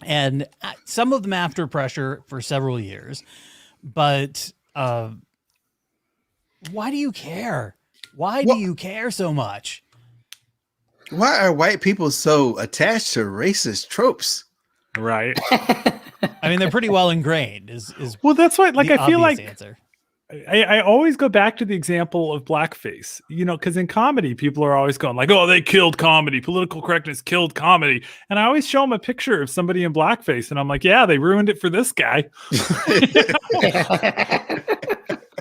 And some of them after pressure for several years. But why do you care? Why do you care so much? Why are white people so attached to racist tropes? Right. I mean, they're pretty well ingrained. Well, that's why, like, I feel like answer. I always go back to the example of blackface, because in comedy, people are always going like, oh, they killed comedy. Political correctness killed comedy. And I always show them a picture of somebody in blackface. And I'm like, yeah, they ruined it for this guy.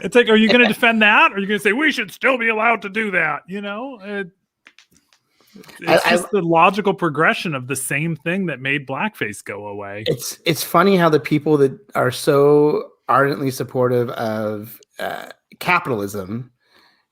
It's like, are you going to defend that? Or are you going to say we should still be allowed to do that? It's just the logical progression of the same thing that made blackface go away. It's funny how the people that are so ardently supportive of capitalism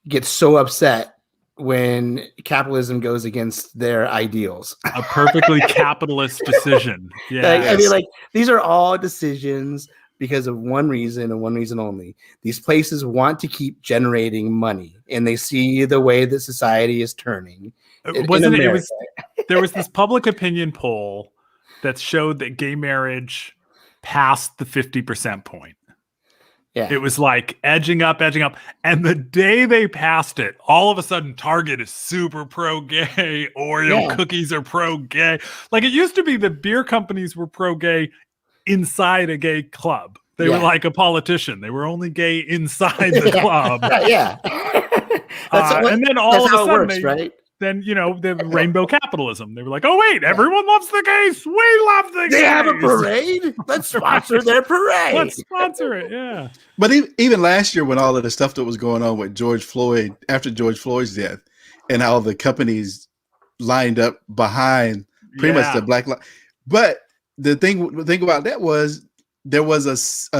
get so upset when capitalism goes against their ideals. A perfectly capitalist decision. Yeah. I mean, like, these are all decisions because of one reason and one reason only. These places want to keep generating money, and they see the way that society is turning. There was this public opinion poll that showed that gay marriage passed the 50% point. Yeah. It was like edging up. And the day they passed it, all of a sudden Target is super pro-gay. Oreo cookies are pro-gay. Like, it used to be that beer companies were pro-gay inside a gay club. They were like a politician. They were only gay inside the club. Yeah. And then all of a sudden, works, right? Then, the rainbow capitalism. They were like, oh, wait, everyone loves the gays. We love the gays. They have a parade. Let's sponsor their parade. Let's sponsor it, yeah. But even last year, when all of the stuff that was going on with George Floyd, after George Floyd's death, and all the companies lined up behind pretty much the black lives. But the thing about that was there was a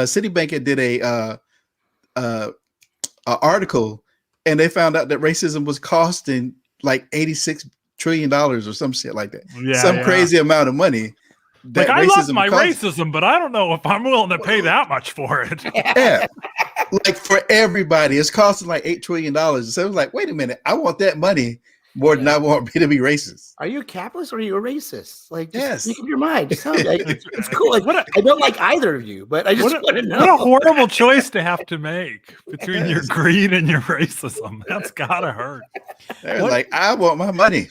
Citibank that did a article, and they found out that racism was costing like $86 trillion or some shit like that. Yeah, Some crazy amount of money. Like, I love my racism, but I don't know if I'm willing to pay that much for it. Yeah. Like for everybody, it's costing like $8 trillion. So it was like, wait a minute, I want that money more than I want me to be racist. Are you a capitalist or are you a racist? Like, just Yes. make up your mind. Just tell me. Like, it's cool. Like, I don't like either of you, but I just want to know. What a horrible choice to have to make between your greed and your racism. That's gotta hurt. They're like, I want my money.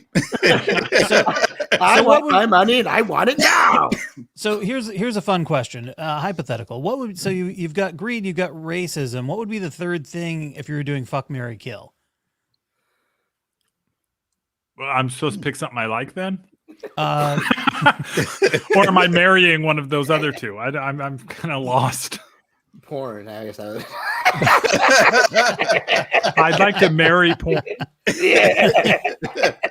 I want my money and I want it now. So here's a fun question, hypothetical. What would you've got greed, you've got racism. What would be the third thing if you were doing fuck, marry, kill? Well, I'm supposed to pick something I like then, or am I marrying one of those other two? I'm kind of lost. Porn, I guess. I'd like to marry porn. Yeah.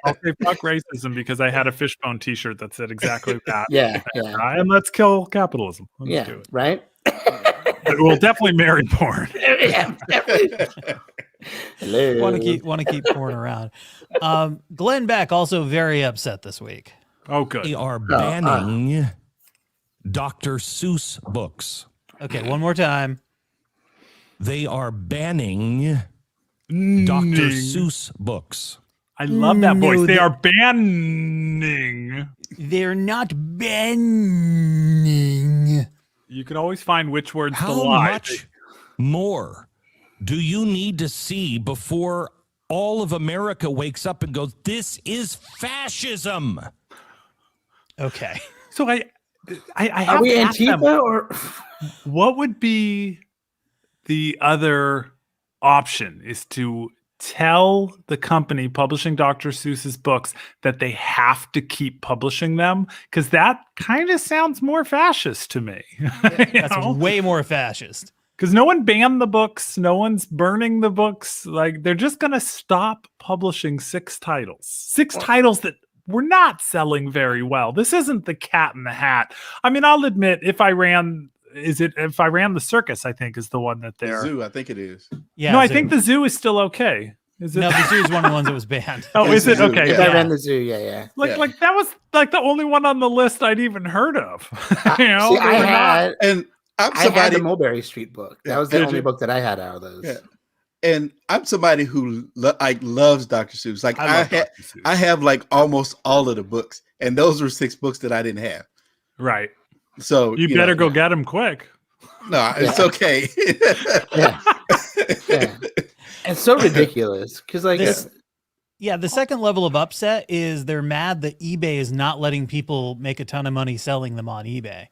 I'll say fuck racism because I had a Fishbone T-shirt that said exactly that. Yeah. And let's kill capitalism. Let's do it. Right. But we'll definitely marry porn. Yeah, definitely. Hello. Want to keep porn around. Glenn Beck also very upset this week. Oh, good. They are banning Dr. Seuss books. Okay, one more time. They are banning Dr. Seuss books. I love that voice. They are banning. They're not banning. You can always find which words to How lie. much more do you need to see before all of America wakes up and goes, this is fascism? Okay. So I have Are we to ask them, Antifa or what would be the other option? Is to tell the company publishing Dr. Seuss's books that they have to keep publishing them? Because that kind of sounds more fascist to me. That's way more fascist. Because no one banned the books. No one's burning the books. Like, they're just going to stop publishing 6 titles. 6 titles that were not selling very well. This isn't the Cat in the Hat. I mean, I'll admit, if I ran the Circus, I think is the one that they're... The Zoo, I think it is. Yeah, no, I think the Zoo is still okay. Is it? No, the Zoo is one of the ones that was banned. Oh, is it? Okay. I ran the Zoo, yeah. Like that was like the only one on the list I'd even heard of. See, I had the Mulberry Street book. That was the only book that I had out of those. Yeah. And I'm somebody who loves Dr. Seuss. Like I have like almost all of the books, and those were 6 books that I didn't have. Right. So you better go get them quick. No, it's okay. Yeah. It's so ridiculous because the second level of upset is they're mad that eBay is not letting people make a ton of money selling them on eBay.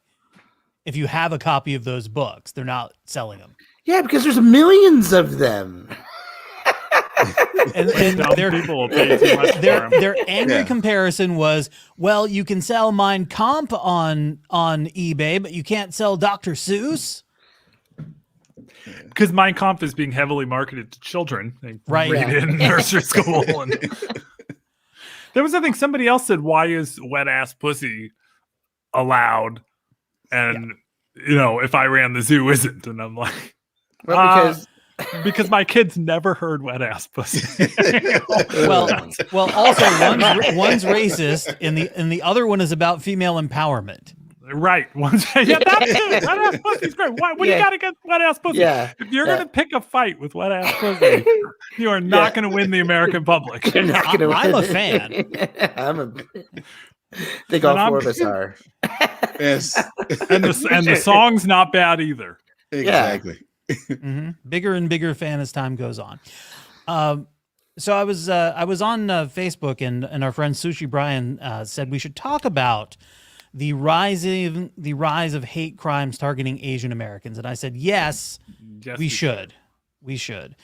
If you have a copy of those books, they're not selling them. Yeah, because there's millions of them. and their angry comparison was, well, you can sell Mein Kampf on eBay, but you can't sell Dr. Seuss. Because Mein Kampf is being heavily marketed to children. They read it in nursery school. And there was, I think, somebody else said, why is wet ass pussy allowed? And, if I ran the Zoo isn't. And I'm like, because my kids never heard wet ass pussy. well, also one's racist and the other one is about female empowerment. Right. That's it. Wet ass pussy's great. What do you got against wet ass pussy? Yeah. If you're going to pick a fight with wet ass pussy, you are not going to win the American public. I'm a fan. I think all 4 of us are. Yes. And the song's not bad either. Exactly. Mm-hmm. Bigger and bigger fan as time goes on. So I was on Facebook and our friend Sushi Brian said we should talk about the rise of hate crimes targeting Asian Americans, and I said yes, we should. We should.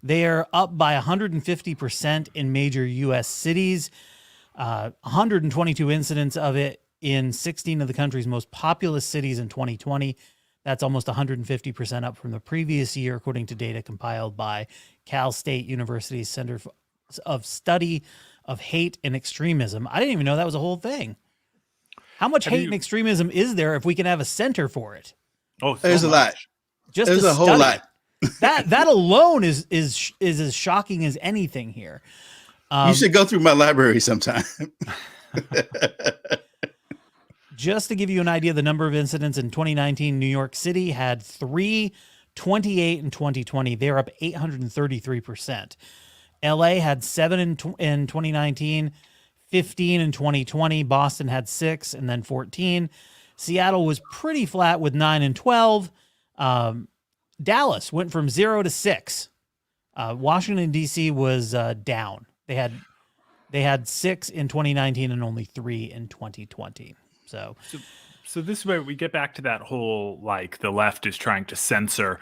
They are up by 150% in major U.S. cities. 122 incidents of it in 16 of the country's most populous cities in 2020. That's almost 150% up from the previous year, according to data compiled by Cal State University's Center of Study of Hate and Extremism. I didn't even know that was a whole thing. How much hate and extremism is there if we can have a center for it? Oh, there's a lot. There's a whole lot. that alone is as shocking as anything here. You should go through my library sometime. Just to give you an idea, the number of incidents in 2019, New York City had 328 in 2020. They're up 833%. LA had 7 in 2019, 15 in 2020. Boston had 6 and then 14. Seattle was pretty flat with 9 and 12. Dallas went from 0 to 6. Washington, D.C. was down. They had 6 in 2019 and only 3 in 2020. So this is where we get back to that whole, like, the left is trying to censor.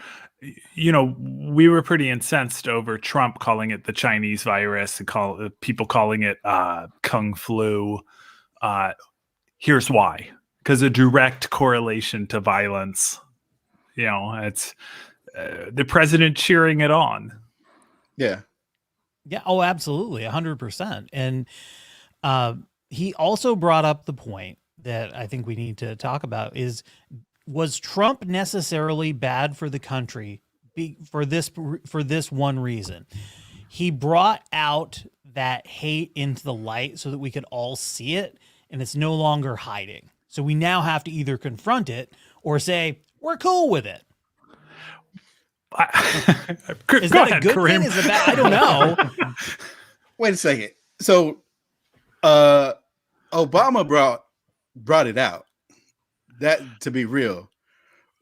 You know, we were pretty incensed over Trump calling it the Chinese virus and people calling it Kung flu. Here's why. Because a direct correlation to violence. You know, it's the president cheering it on. Yeah. Yeah. Oh, absolutely. 100%. And he also brought up the point that I think we need to talk about was Trump necessarily bad for the country for this one reason? He brought out that hate into the light so that we could all see it, and it's no longer hiding. So we now have to either confront it or say, we're cool with it. Is that a good thing? Is it bad? I don't know. Wait a second. So Obama brought it out. That, to be real,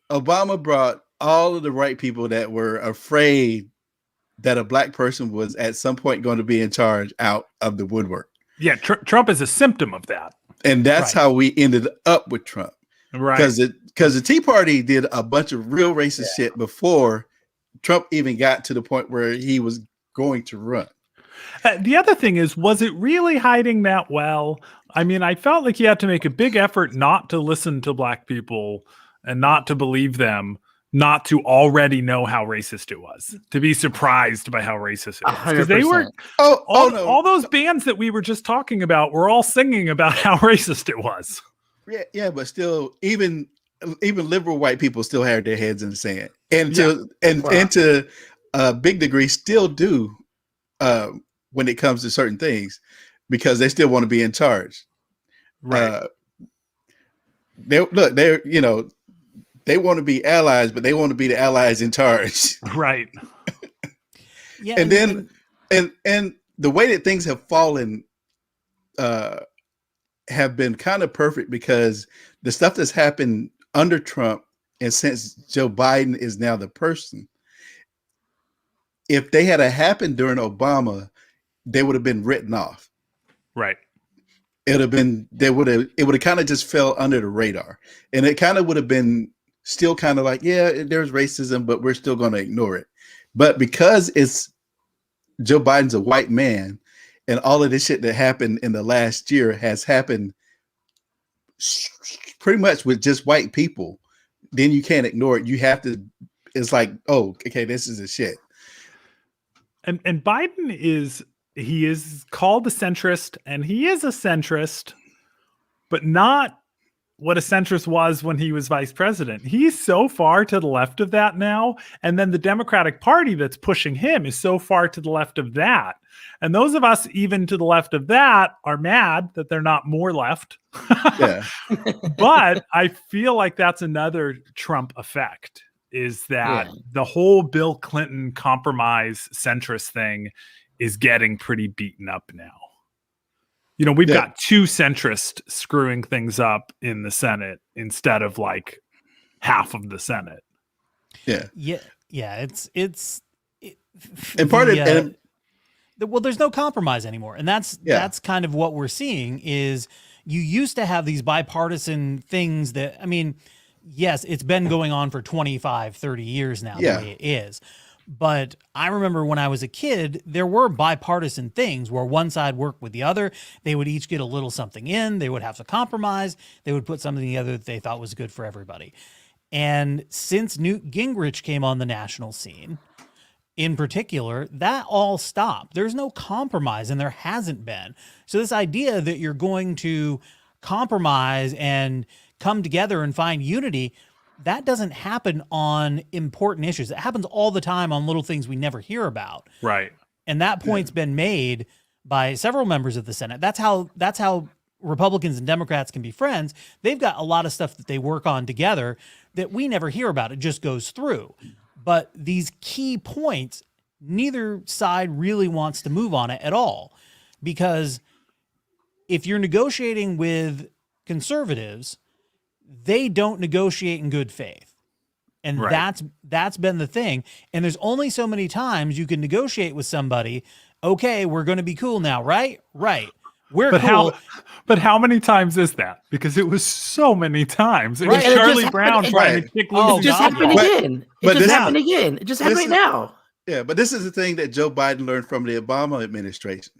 Obama brought all of the right people that were afraid that a black person was at some point going to be in charge out of the woodwork. Yeah, Trump is a symptom of that. And that's how we ended up with Trump. Right. Because the Tea Party did a bunch of real racist shit before Trump even got to the point where he was going to run. The other thing is, was it really hiding that well? I mean, I felt like he had to make a big effort not to listen to black people and not to believe them, not to already know how racist it was, to be surprised by how racist it was. Because they were, all those bands that we were just talking about were all singing about how racist it was. Yeah, but still, even liberal white people still had their heads in the sand, and to a big degree still do when it comes to certain things, because they still want to be in charge. Right. They want to be allies, but they want to be the allies in charge. Right. Yeah. And then the way that things have fallen have been kind of perfect, because the stuff that's happened under Trump and since Joe Biden is now the person, if they had happened during Obama, they would have been written off. Right. It would have kind of just fell under the radar, and it kind of would have been still kind of like, yeah, there's racism, but we're still going to ignore it. But because it's Joe Biden's a white man, and all of this shit that happened in the last year has happened pretty much with just white people, then you can't ignore it. You have to, it's like, oh, okay, this is a shit. And Biden is called a centrist, and he is a centrist, but not what a centrist was when he was vice president. He's so far to the left of that now. And then the Democratic Party that's pushing him is so far to the left of that. And those of us even to the left of that are mad that they're not more left. Yeah. But I feel like that's another Trump effect, is that the whole Bill Clinton compromise centrist thing is getting pretty beaten up now. You know, we've got two centrists screwing things up in the Senate instead of like half of the Senate. Yeah. Yeah. Well, there's no compromise anymore. And that's kind of what we're seeing is you used to have these bipartisan things that, I mean, yes, it's been going on for 25, 30 years now, the way it is. But I remember when I was a kid, there were bipartisan things where one side worked with the other. They would each get a little something in. They would have to compromise. They would put something together that they thought was good for everybody. And since Newt Gingrich came on the national scene, in particular, that all stopped. There's no compromise, and there hasn't been. So this idea that you're going to compromise and come together and find unity, that doesn't happen on important issues. It happens all the time on little things we never hear about. Right. And that point's been made by several members of the Senate. That's how Republicans and Democrats can be friends. They've got a lot of stuff that they work on together that we never hear about. It just goes through. But these key points, neither side really wants to move on it at all. Because if you're negotiating with conservatives, they don't negotiate in good faith. And that's been the thing. And there's only so many times you can negotiate with somebody. Okay, we're going to be cool now, right? Right. We're cool. But how many times is that? Because it was so many times. It was Right, and it Charlie just Brown happened- trying to kick loose. It just happened again. It just happened again. It just happened right now. Yeah, but this is the thing that Joe Biden learned from the Obama administration,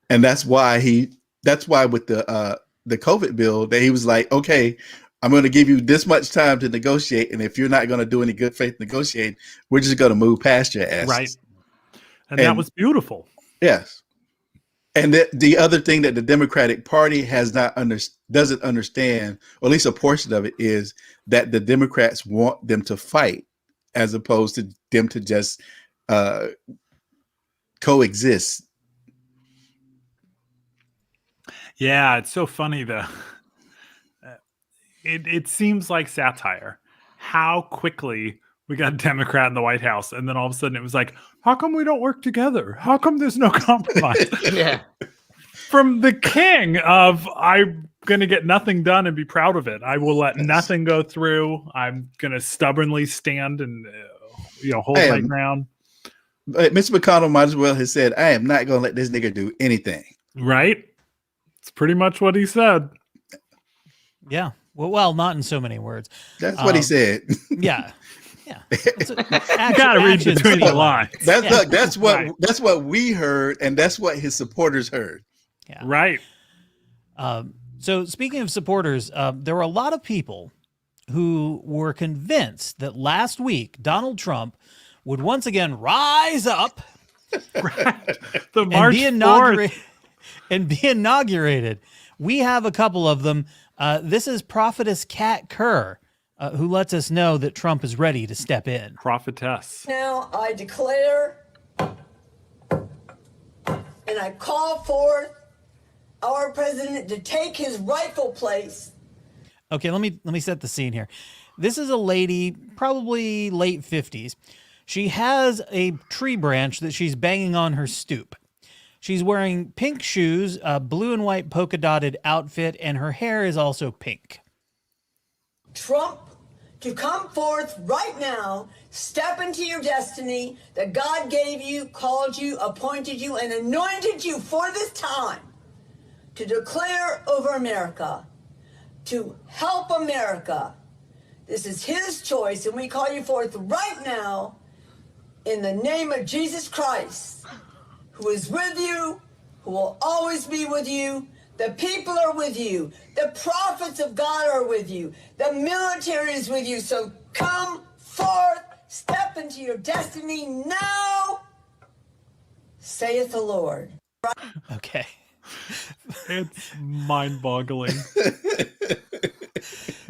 and that's why with the COVID bill that he was like, okay, I'm going to give you this much time to negotiate, and if you're not going to do any good faith negotiating, we're just going to move past your ass. Right, and that was beautiful. Yes. And the other thing that the Democratic Party doesn't understand, or at least a portion of it, is that the Democrats want them to fight as opposed to them to just coexist. Yeah, it's so funny though. It seems like satire. How quickly we got a Democrat in the White House, and then all of a sudden it was like, how come we don't work together? How come there's no compromise? Yeah. From the king of, I'm going to get nothing done and be proud of it. I will let nothing go through. I'm going to stubbornly stand and hold my ground. Mr. McConnell might as well have said, I am not going to let this nigga do anything. Right? It's pretty much what he said. Yeah. Well, not in so many words. That's what he said. Yeah. Yeah. You gotta read between the lines. That's what we heard, and that's what his supporters heard. Yeah. Right. So speaking of supporters, there were a lot of people who were convinced that last week Donald Trump would once again rise up the March and be inaugurated. We have a couple of them. This is Prophetess Catkerr, who lets us know that Trump is ready to step in. Prophetess. Now I declare and I call forth our president to take his rightful place. Okay, let me set the scene here. This is a lady, probably late 50s. She has a tree branch that she's banging on her stoop. She's wearing pink shoes, a blue and white polka dotted outfit, and her hair is also pink. Trump, to come forth right now, step into your destiny that God gave you, called you, appointed you, and anointed you for this time to declare over America, to help America. This is his choice, and we call you forth right now in the name of Jesus Christ, who is with you, who will always be with you. The people are with you. The prophets of God are with you. The military is with you. So come forth, step into your destiny now, saith the Lord. Okay. It's mind-boggling.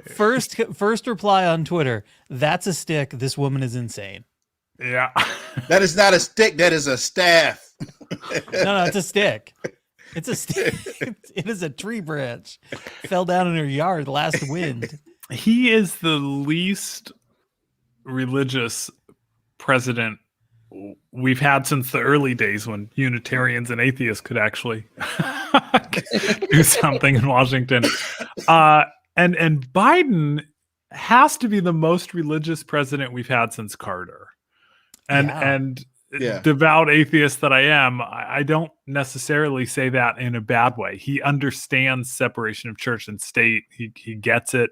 First reply on Twitter, that's a stick. This woman is insane. Yeah. That is not a stick. That is a staff. No, it's a stick. It's a stick. It is a tree branch. Fell down in her yard last wind. He is the least religious president we've had since the early days when Unitarians and atheists could actually do something in Washington. And Biden has to be the most religious president we've had since Carter. And devout atheist that I am, I don't necessarily say that in a bad way. He understands separation of church and state. He gets it.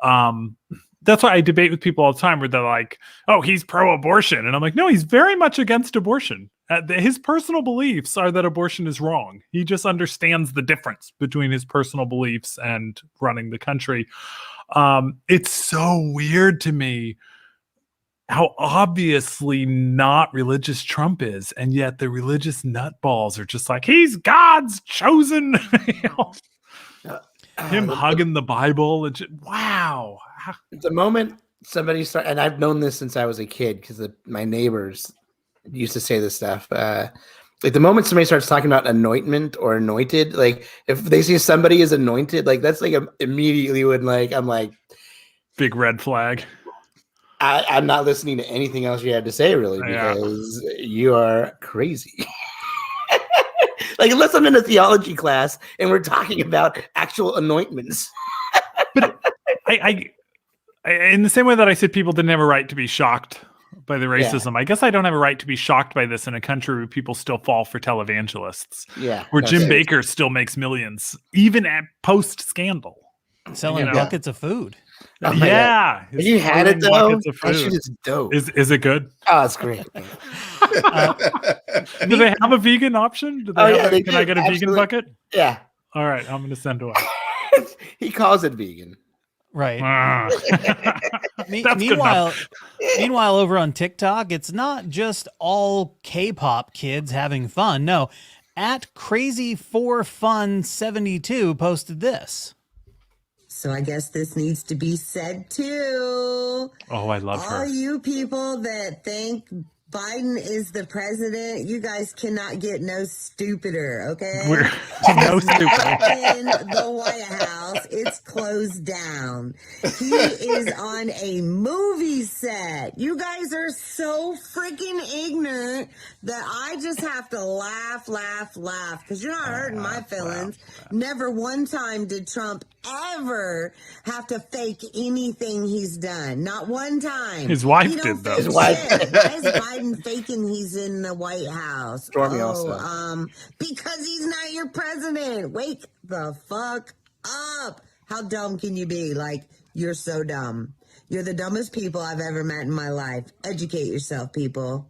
That's why I debate with people all the time where they're like, oh, he's pro-abortion. And I'm like, no, he's very much against abortion. His personal beliefs are that abortion is wrong. He just understands the difference between his personal beliefs and running the country. It's so weird to me how obviously not religious Trump is, and yet the religious nutballs are just like, he's God's chosen. Him hugging the Bible. Wow. The moment somebody started, and I've known this since I was a kid because my neighbors used to say this stuff. Like the moment somebody starts talking about anointment or anointed, like if they see somebody is anointed, like that's like immediately when like I'm like big red flag. I'm not listening to anything else you had to say, really, because you are crazy. Like unless I'm in a theology class and we're talking about actual anointments. But I in the same way that I said people didn't have a right to be shocked by the racism, I guess I don't have a right to be shocked by this in a country where people still fall for televangelists. Yeah. Where Jim Baker still makes millions, even at post-scandal. Selling buckets of food. Oh yeah. Have you had it though? That shit is dope. Is it good? Oh, it's great. Do they have a vegan option? Can I get a vegan bucket? Yeah. All right, I'm going to send away. He calls it vegan. Right. Meanwhile, over on TikTok, it's not just all K-pop kids having fun. No, at Crazy4Fun72 posted this. So I guess this needs to be said too. Oh, I love her. All you people that think Biden is the president, you guys cannot get no stupider, okay? We're no stupider. In the White House, it's closed down. He is on a movie set. You guys are so freaking ignorant that I just have to laugh, because you're not hurting my feelings. Never one time did Trump ever have to fake anything he's done. Not one time. His wife did, though. His wife. Why is Biden faking he's in the White House? Stormy also. Because he's not your president. Wake the fuck up. How dumb can you be? Like, you're so dumb. You're the dumbest people I've ever met in my life. Educate yourself, people.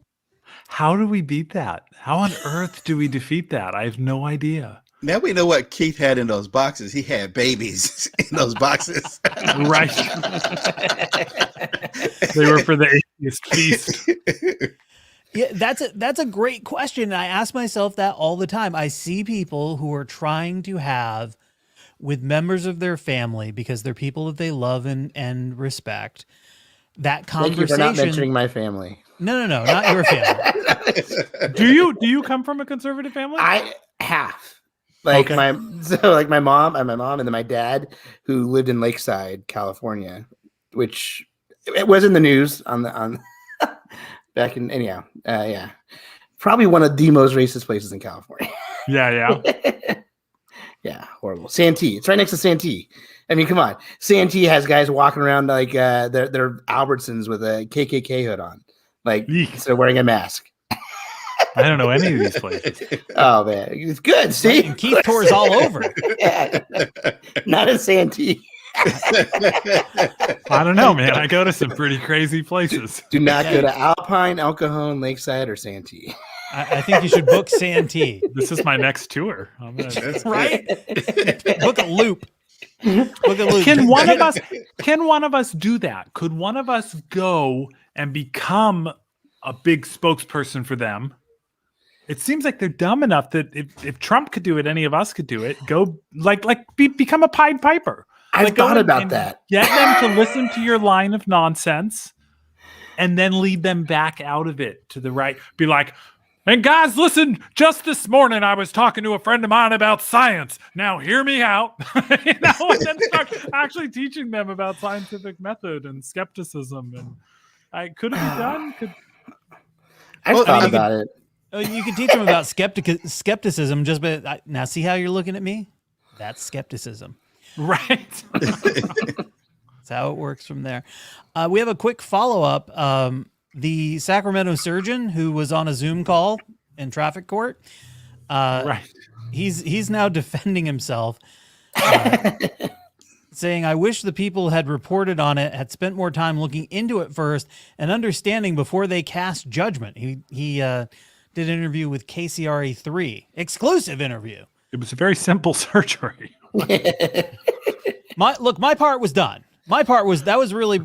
How do we beat that? How on earth do we defeat that? I have no idea. Now we know what Keith had in those boxes. He had babies in those boxes. Right. They were for the atheist feast. Yeah, that's a great question. I ask myself that all the time. I see people who are trying to have with members of their family, because they're people that they love and respect, that conversation. Thank you for not mentioning my family. No, not your family. Do you come from a conservative family? I have. Like my mom and then my dad, who lived in Lakeside, California, which it was in the news on back in yeah, probably one of the most racist places in California. Yeah. Yeah, horrible. Santee. It's right next to Santee. I mean, come on. Santee has guys walking around like they're Albertsons with a KKK hood on, like instead of wearing a mask. I don't know any of these places. Oh man, it's good. See, and Keith tours all over. Yeah. Not in Santee. I don't know, man. I go to some pretty crazy places. Do not go to Alpine, El Cajon, Lakeside, or Santee. I think you should book Santee. This is my next tour. Right? Book a loop. Book a loop. Can one of us do that? Could one of us go and become a big spokesperson for them? It seems like they're dumb enough that if Trump could do it, any of us could do it. Go become a Pied Piper. I've thought about that. Get them to listen to your line of nonsense and then lead them back out of it to the right. Be like, and guys, listen, just this morning I was talking to a friend of mine about science. Now hear me out. And then start actually teaching them about scientific method and skepticism. And could it be done? I've thought about it. You can teach them about skepticism, now see how you're looking at me? That's skepticism. Right. That's how it works from there. We have a quick follow-up. The Sacramento surgeon who was on a Zoom call in traffic court, right? He's now defending himself, saying, "I wish the people had reported on it, had spent more time looking into it first and understanding before they cast judgment." He did an interview with KCRA3, exclusive interview. It was a very simple surgery. My part was done. My part was that was really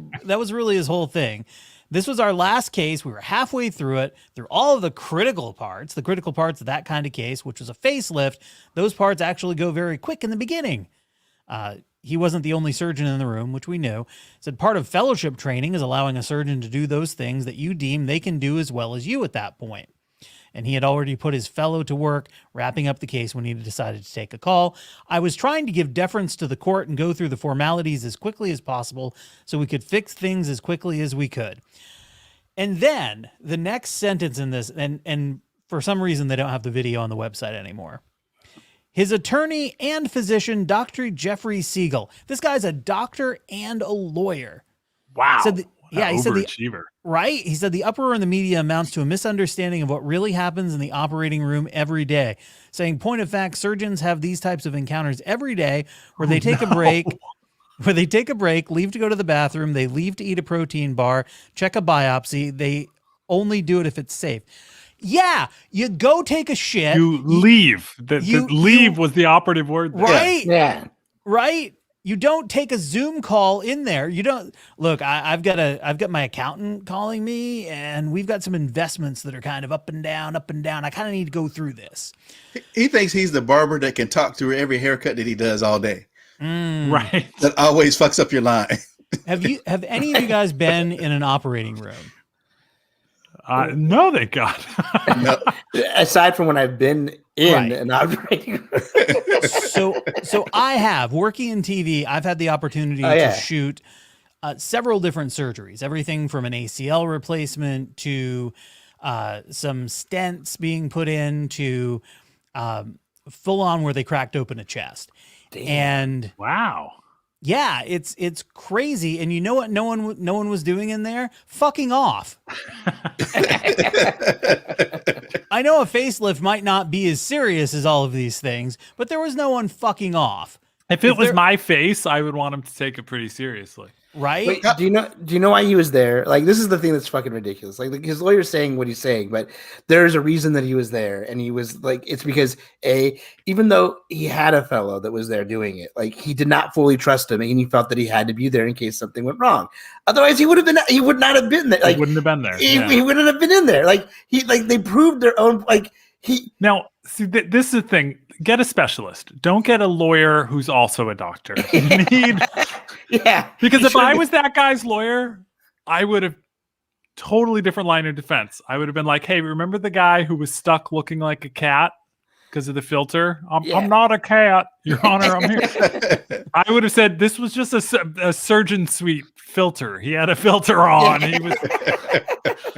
his whole thing. This was our last case. We were halfway through it, through all of the critical parts of that kind of case, which was a facelift. Those parts actually go very quick in the beginning. He wasn't the only surgeon in the room, which we knew. Said part of fellowship training is allowing a surgeon to do those things that you deem they can do as well as you at that point. and he had already put his fellow to work wrapping up the case when he decided to take a call. I was trying to give deference to the court and go through the formalities as quickly as possible so we could fix things as quickly as we could. And then the next sentence in this, and for some reason they don't have the video on the website anymore. His attorney and physician, Dr. Jeffrey Siegel. This guy's a doctor and a lawyer. Wow. Said he said overachiever. Right? He said the uproar in the media amounts to a misunderstanding of what really happens in the operating room every day. Saying, point of fact, surgeons have these types of encounters every day where they take a break, leave to go to the bathroom, they leave to eat a protein bar, check a biopsy. They only do it if it's safe. Yeah, you go take a shit. You leave. Leave was the operative word there. Right? Yeah. Right? You don't take a Zoom call in there. You don't look. I've got my accountant calling me, and we've got some investments that are kind of up and down. I kind of need to go through this. He thinks he's the barber that can talk through every haircut that he does all day. Right. That always fucks up your line. Have any of you guys been in an operating room? No, thank God. No. Aside from when I've been in an operating room. So I have, working in TV, I've had the opportunity to shoot several different surgeries, everything from an ACL replacement to some stents being put in to full on where they cracked open a chest. Damn. And wow. Yeah, it's crazy. And you know what no one was doing in there? Fucking off. I know a facelift might not be as serious as all of these things, but there was no one fucking off. If it was my face, I would want him to take it pretty seriously. Right? Wait, do you know why he was there? Like, this is the thing that's fucking ridiculous. Like his lawyer's saying what he's saying, but there's a reason that he was there. And he was like, it's because even though he had a fellow that was there doing it, like he did not fully trust him, and he felt that he had to be there in case something went wrong. Otherwise he would not have been there. Like, he wouldn't have been there. He wouldn't have been in there. Like they proved their own, Now, see, this is the thing. Get a specialist. Don't get a lawyer who's also a doctor. You need, because if I was that guy's lawyer, I would have totally different line of defense. I would have been like, "Hey, remember the guy who was stuck looking like a cat because of the filter? I'm not a cat, Your Honor. I'm here." I would have said this was just a surgeon suite filter. He had a filter on. He was.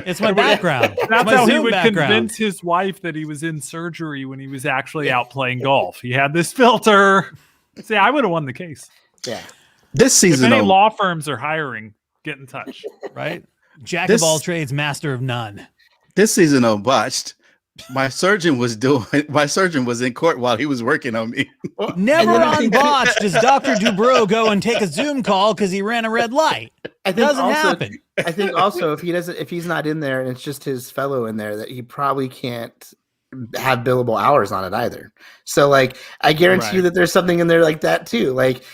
It's my background. That's my how Zoom he would background. convince his wife that he was in surgery when he was actually out playing golf. He had this filter. See, I would have won the case. Yeah. This season, if any law firms are hiring, get in touch. Right? Jack of all trades, master of none. This season on Botched, my surgeon was in court while he was working on me. Never on Botched does Dr. Dubrow go and take a Zoom call because he ran a red light. It doesn't happen. I think also if he's not in there and it's just his fellow in there, that he probably can't have billable hours on it either. So like, I guarantee you that there's something in there like that too. Like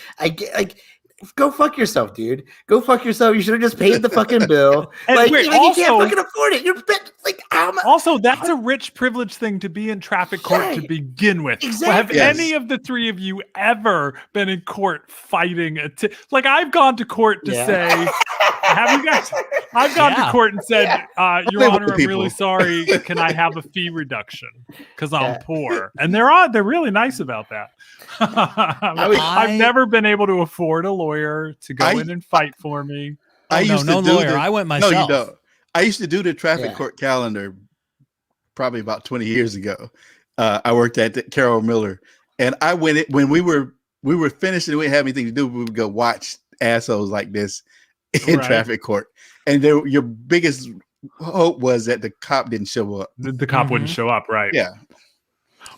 go fuck yourself, dude. Go fuck yourself. You should have just paid the fucking bill. Like, you can't fucking afford it. You're like, also, that's a rich, privileged thing to be in traffic court to begin with. Exactly. Have any of the three of you ever been in court fighting like I've gone to court to say, have you guys? I've gone to court and said, Your Honor, I'm really sorry. Can I have a fee reduction because I'm poor? And they're really nice about that. I've never been able to afford a lawyer to go in and fight for me. I went myself. No, you don't. I used to do the traffic court calendar probably about 20 years ago. I worked at Carol Miller, and I went when we were finished and we didn't have anything to do. We would go watch assholes like this in traffic court, and your biggest hope was that the cop didn't show up. The cop wouldn't show up, right? Yeah.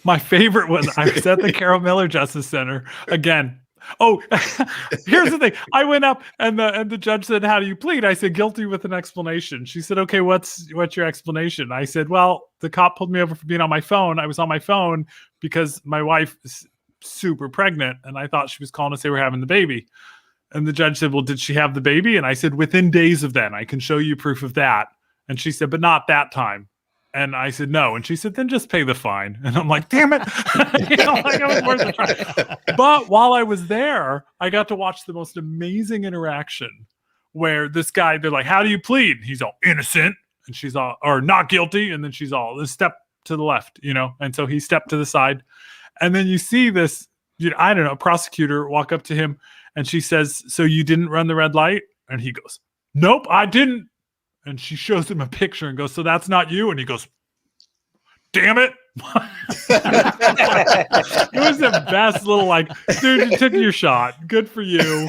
My favorite was I was at the Carol Miller Justice Center again. Oh, here's the thing. I went up and the judge said, "How do you plead?" I said, "Guilty with an explanation." She said, "Okay, what's your explanation?" I said, "Well, the cop pulled me over for being on my phone. I was on my phone because my wife is super pregnant and I thought she was calling to say we're having the baby." And the judge said, "Well, did she have the baby?" And I said, "Within days of then, I can show you proof of that." And she said, "But not that time." And I said, "No." And she said, "Then just pay the fine." And I'm like, damn it. Like, I was worth a try. But while I was there, I got to watch the most amazing interaction where this guy, they're like, "How do you plead?" He's all innocent. And she's all, or not guilty. And then she's all, step to the left, and so he stepped to the side, and then you see this, I don't know, prosecutor walk up to him, and she says, "So you didn't run the red light?" And he goes, "Nope, I didn't." And she shows him a picture and goes, "So that's not you?" And he goes, "Damn it." It was the best little dude, you took your shot. Good for you.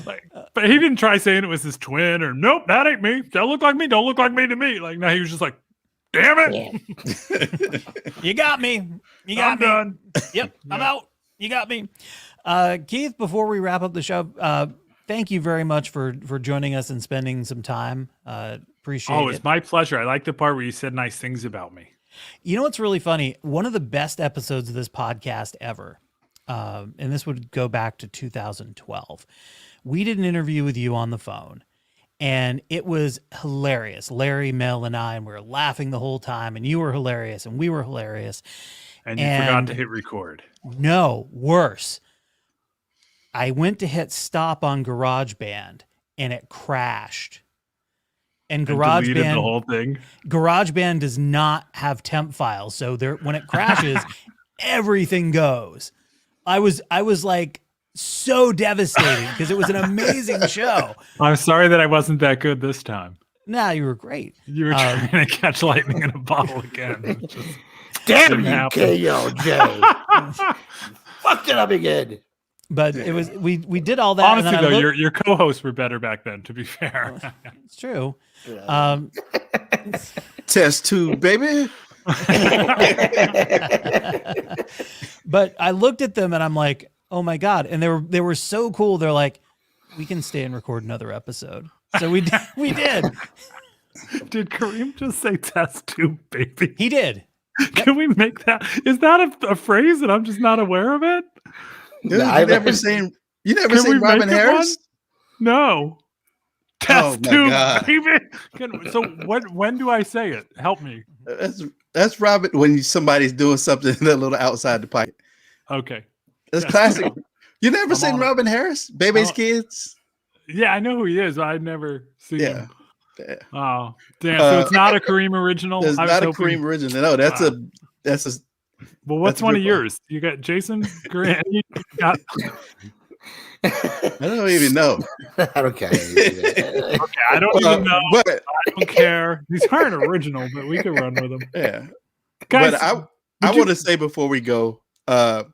But he didn't try saying it was his twin or nope, that ain't me. Don't look like me. Don't look like me to me. No, he was just like, "Damn it." You got me. You got me. Done. Yep, I'm out. You got me. Keith, before we wrap up the show, thank you very much for joining us and spending some time. Appreciate it. Oh, it's my pleasure. I like the part where you said nice things about me. You know what's really funny? One of the best episodes of this podcast ever, and this would go back to 2012. We did an interview with you on the phone, and it was hilarious. Larry, Mel, and I, and we were laughing the whole time, and you were hilarious, and we were hilarious. And you forgot to hit record. No, worse. I went to hit stop on GarageBand, and it crashed. And deleted the whole thing. GarageBand does not have temp files, so when it crashes, everything goes. I was so devastated because it was an amazing show. I'm sorry that I wasn't that good this time. Nah, you were great. You were trying to catch lightning in a bottle again. Damn you, KLJ. Fucked it up again. But it was we did all that. Honestly, though, your co-hosts were better back then. To be fair, it's true. Test tube, baby. But I looked at them and I'm like, "Oh my god!" And they were so cool. They're like, "We can stay and record another episode." So we did. Did Kareem just say "test tube, baby"? He did. Can we make that? Is that a phrase and I'm just not aware of it? Dude, you never seen Robin Harris? No. Test tube, God. baby. So when do I say it? Help me. That's Robin when somebody's doing something a little outside the pipe. Okay. That's classic. You never seen Robin Harris? Baby's Kids? Yeah, I know who he is. I've never seen him. Yeah. Oh, damn. So it's not a Kareem original? It's not a Kareem original. No, that's a well, what's one of yours? You got Jason Grant. I don't even know. I don't care. Okay, I don't even know. But, I don't care. These aren't original, but we can run with them. Yeah. Guys, but I want to say before we go, I've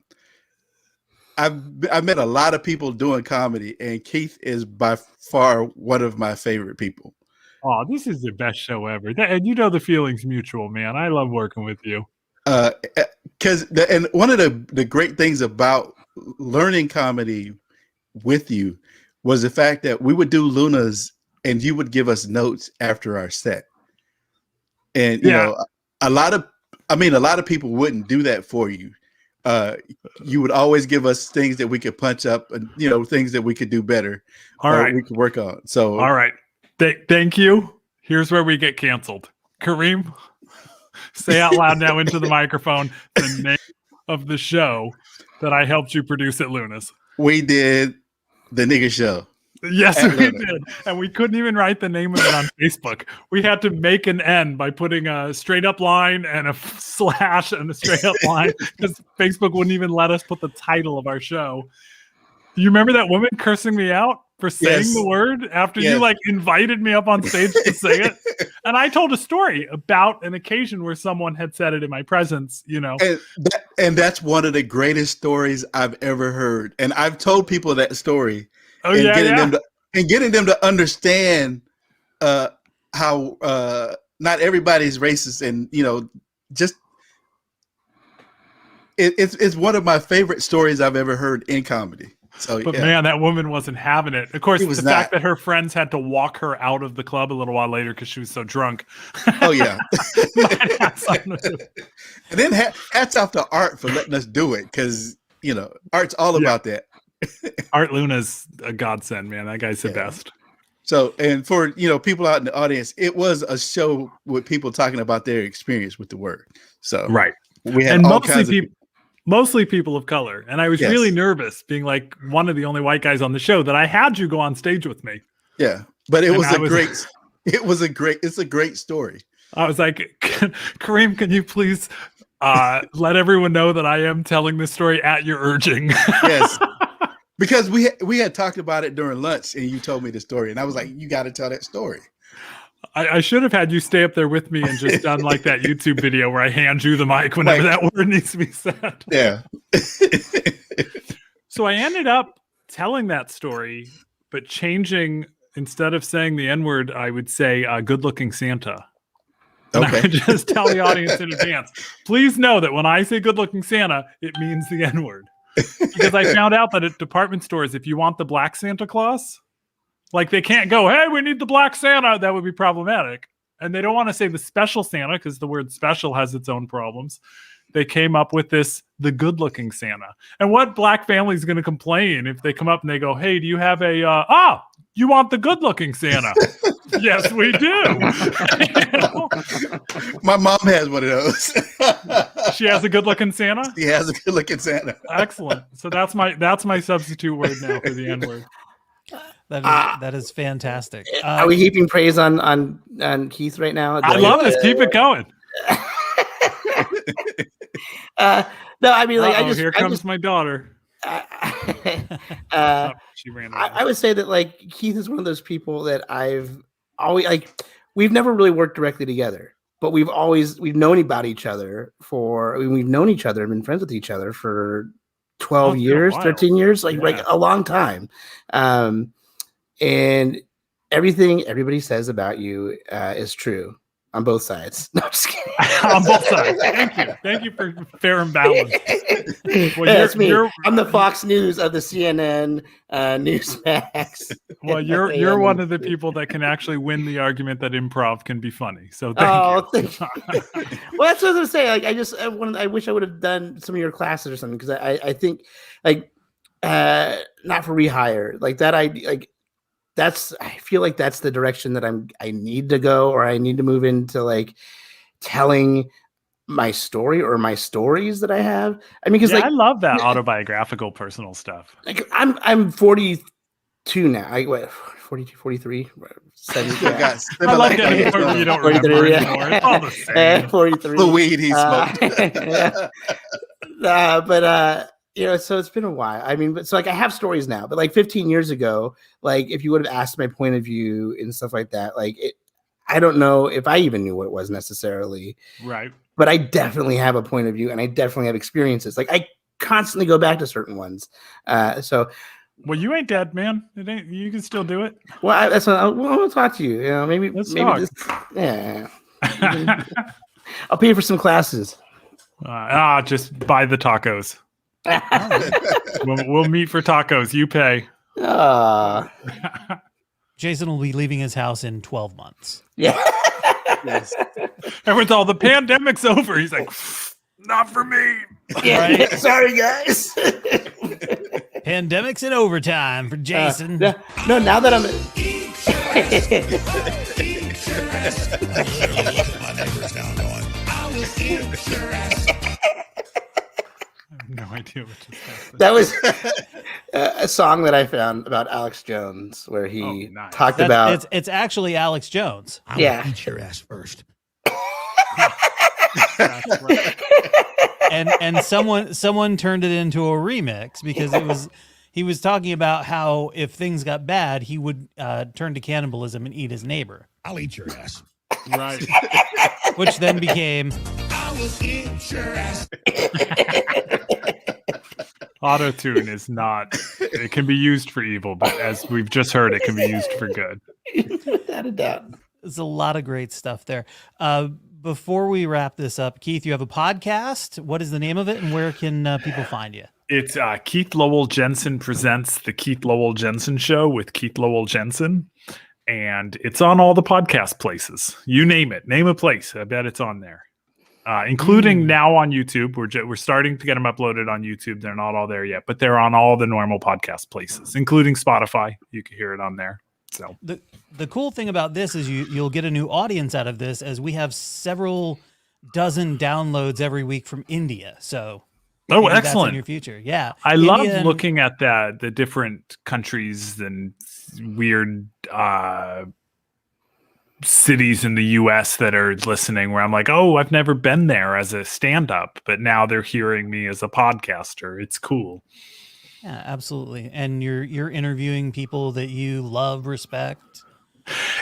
met a lot of people doing comedy, and Keith is by far one of my favorite people. Oh, this is the best show ever. And you know the feeling's mutual, man. I love working with you. And one of the great things about learning comedy with you was the fact that we would do Luna's and you would give us notes after our set. And you know, a lot of people wouldn't do that for you. You would always give us things that we could punch up and things that we could do better. All right, we could work on. So all right. Thank you. Here's where we get canceled. Kareem, say out loud now into the microphone the name of the show that I helped you produce at Luna's. We did The Nigga Show. Yes, we did. And we couldn't even write the name of it on Facebook. We had to make an N by putting a straight up line and a slash and a straight up line because Facebook wouldn't even let us put the title of our show. You remember that woman cursing me out for saying the word after you invited me up on stage to say it? And I told a story about an occasion where someone had said it in my presence, And that's one of the greatest stories I've ever heard. And I've told people that story. Getting them to understand how not everybody's racist, and just it's one of my favorite stories I've ever heard in comedy. So, but man, that woman wasn't having it. Of course, the fact that her friends had to walk her out of the club a little while later because she was so drunk. Oh yeah. And then hats off to Art for letting us do it because Art's all about that. Art Luna's a godsend, man. That guy's the best. So, and for people out in the audience, it was a show with people talking about their experience with the word. So right, we had all kinds of people. Mostly people of color. And I was really nervous being like one of the only white guys on the show that I had you go on stage with me. Yeah. But it's a great story. I was like, Kareem, can you please let everyone know that I am telling this story at your urging? Yes. Because we had talked about it during lunch and you told me the story and I was like, you got to tell that story. I should have had you stay up there with me and just done like that YouTube video where I hand you the mic whenever that word needs to be said. Yeah. So I ended up telling that story, but changing, instead of saying the N-word, I would say good-looking Santa. And I would just tell the audience in advance, please know that when I say good-looking Santa, it means the N-word. Because I found out that at department stores, if you want the black Santa Claus, like they can't go, hey, we need the black Santa. That would be problematic. And they don't want to say the special Santa because the word special has its own problems. They came up with the good-looking Santa. And what black family is going to complain if they come up and they go, hey, do you have a, you want the good-looking Santa? Yes, we do. You know? My mom has one of those. She has a good-looking Santa? She has a good-looking Santa. Excellent. So that's my substitute word now for the N-word. That is fantastic. Are we heaping praise on Keith right now? I love this. Keep it going. No, I mean, like, here comes my daughter. She ran away. I would say that like Keith is one of those people that I've always like. We've never really worked directly together, but we've known about each other we've known each other and been friends with each other for 12 years, 13 years, like a long time. And everything everybody says about you is true on both sides. No, I'm just kidding. On both sides. Thank you for fair and balanced. Well, that's me. I'm the Fox News of the CNN Newsmax. Well, you're one of the people that can actually win the argument that improv can be funny. So thank you. Well, that's what I was gonna say. Like, I wish I would have done some of your classes or something because I think like not for rehire like that. I feel like that's the direction that I need to go, or I need to move into like telling my story or my stories that I have. I mean, because I love that autobiographical personal stuff. Like I'm 42 now. 42, 43, 70. Yeah. I love getting the part you don't remember anymore. It's all the same. 43. The weed he smoked. But you know, so it's been a while. I mean, but so like I have stories now, but like 15 years ago, like if you would have asked my point of view and stuff like that, like I don't know if I even knew what it was necessarily. Right. But I definitely have a point of view and I definitely have experiences. Like I constantly go back to certain ones. Well, you ain't dead, man. You can still do it. Well, I want to talk to you. You know, maybe talk. Yeah. I'll pay for some classes. Just buy the tacos. We'll meet for tacos. You pay. Jason will be leaving his house in 12 months. Yeah. Yes. Everyone's all, the pandemic's over. He's like, not for me. Yeah, right? Sorry, guys. Pandemic's in overtime for Jason. No, now that I'm... No idea what just happened. That was a song that I found about Alex Jones, where he talked about. It's actually Alex Jones. I'm gonna eat your ass first. And someone turned it into a remix because he was talking about how if things got bad, he would turn to cannibalism and eat his neighbor. I'll eat your ass. Right. Which then became I will eat your ass. Auto-tune is not, it can be used for evil, but as we've just heard, it can be used for good. Without a doubt. There's a lot of great stuff there. Before we wrap this up, Keith, you have a podcast. What is the name of it and where can people find you? It's Keith Lowell Jensen presents the Keith Lowell Jensen Show with Keith Lowell Jensen. And it's on all the podcast places. You name it. Name a place. I bet it's on there. Including now on YouTube. We're starting to get them uploaded on YouTube. They're not all there yet, but they're on all the normal podcast places, including Spotify. You can hear it on there. So the cool thing about this is you'll get a new audience out of this, as we have several dozen downloads every week from India. So excellent. That's in your future. Yeah. I love looking at the different countries and weird cities in the US that are listening where I'm like, oh, I've never been there as a stand-up, but now they're hearing me as a podcaster. It's cool. Yeah, absolutely. And you're interviewing people that you love, respect.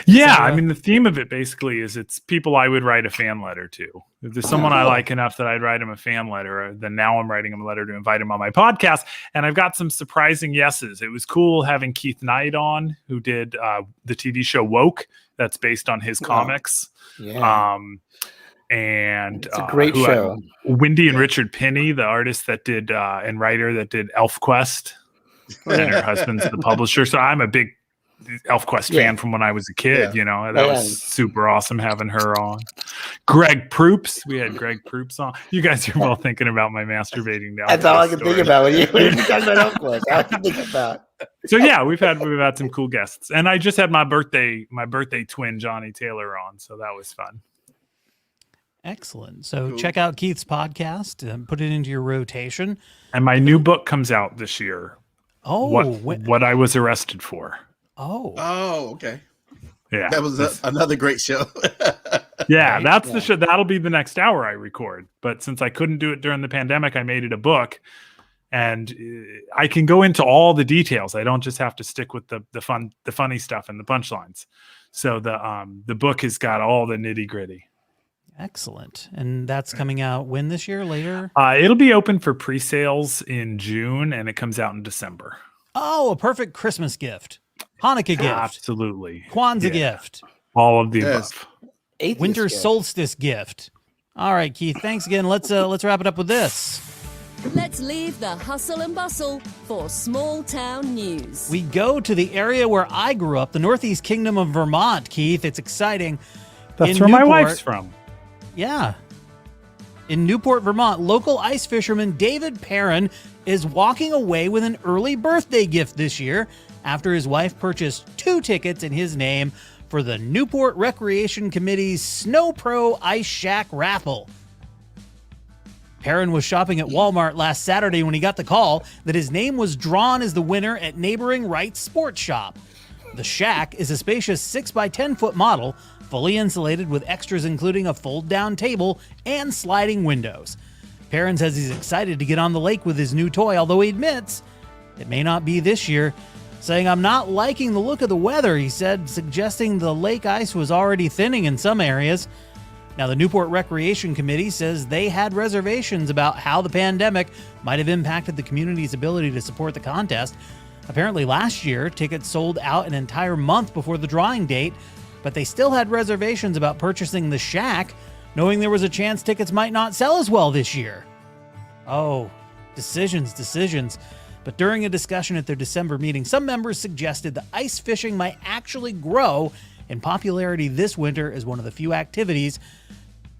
Yeah, I mean, the theme of it basically is it's people I would write a fan letter to. If there's someone I like enough that I'd write him a fan letter, then now I'm writing him a letter to invite him on my podcast. And I've got some surprising yeses. It was cool having Keith Knight on, who did the TV show Woke, that's based on his comics. Yeah. And it's a great show. Wendy and Richard Penny, the artist that did and writer that did ElfQuest, and her husband's the publisher. So I'm a big ElfQuest fan from when I was a kid. You know, that was super awesome having her on. Greg Proops, we had Greg Proops on. You guys are all thinking about my masturbating now. That's all I can think about when you talk about ElfQuest. All I can think about. So yeah, we've had some cool guests, and I just had my birthday twin Johnny Taylor on, so that was fun. Excellent. So check out Keith's podcast and put it into your rotation. And my new book comes out this year. Oh, what I was arrested for. Oh, okay. Yeah, that was another great show. Yeah, that's the show. That'll be the next hour I record. But since I couldn't do it during the pandemic, I made it a book, and I can go into all the details. I don't just have to stick with the funny stuff and the punchlines. So the book has got all the nitty gritty. Excellent. And that's coming out when this year? Later? It'll be open for pre-sales in June, and it comes out in December. Oh, a perfect Christmas gift. Hanukkah gift. Absolutely. Kwanzaa gift. All of the above. Winter solstice gift. All right, Keith, thanks again. Let's wrap it up with this. Let's leave the hustle and bustle for small town news. We go to the area where I grew up, the Northeast Kingdom of Vermont, Keith. It's exciting. That's where my wife's from. Yeah. In Newport, Vermont, local ice fisherman David Perrin is walking away with an early birthday gift this year after his wife purchased 2 tickets in his name for the Newport Recreation Committee's Snow Pro Ice Shack raffle. Perrin was shopping at Walmart last Saturday when he got the call that his name was drawn as the winner at neighboring Wright's Sports Shop. The shack is a spacious 6x10-foot model, fully insulated with extras including a fold-down table and sliding windows. Perrin says he's excited to get on the lake with his new toy, although he admits it may not be this year, saying, "I'm not liking the look of the weather," he said, suggesting the lake ice was already thinning in some areas. Now, the Newport Recreation Committee says they had reservations about how the pandemic might have impacted the community's ability to support the contest. Apparently last year, tickets sold out an entire month before the drawing date, but they still had reservations about purchasing the shack, knowing there was a chance tickets might not sell as well this year. Oh, decisions. But during a discussion at their December meeting, some members suggested that ice fishing might actually grow in popularity this winter as one of the few activities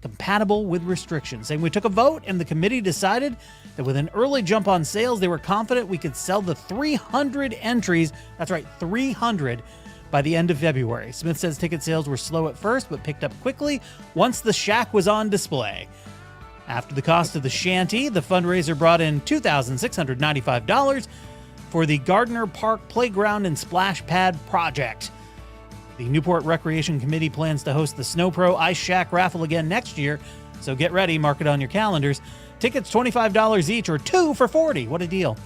compatible with restrictions. Saying, "We took a vote and the committee decided that with an early jump on sales, they were confident we could sell the 300 entries," that's right, 300, by the end of February. Smith says ticket sales were slow at first, but picked up quickly once the shack was on display. After the cost of the shanty, the fundraiser brought in $2,695 for the Gardner Park Playground and Splash Pad project. The Newport Recreation Committee plans to host the Snow Pro Ice Shack raffle again next year, so get ready, mark it on your calendars. Tickets $25 each, or 2 for $40. What a deal.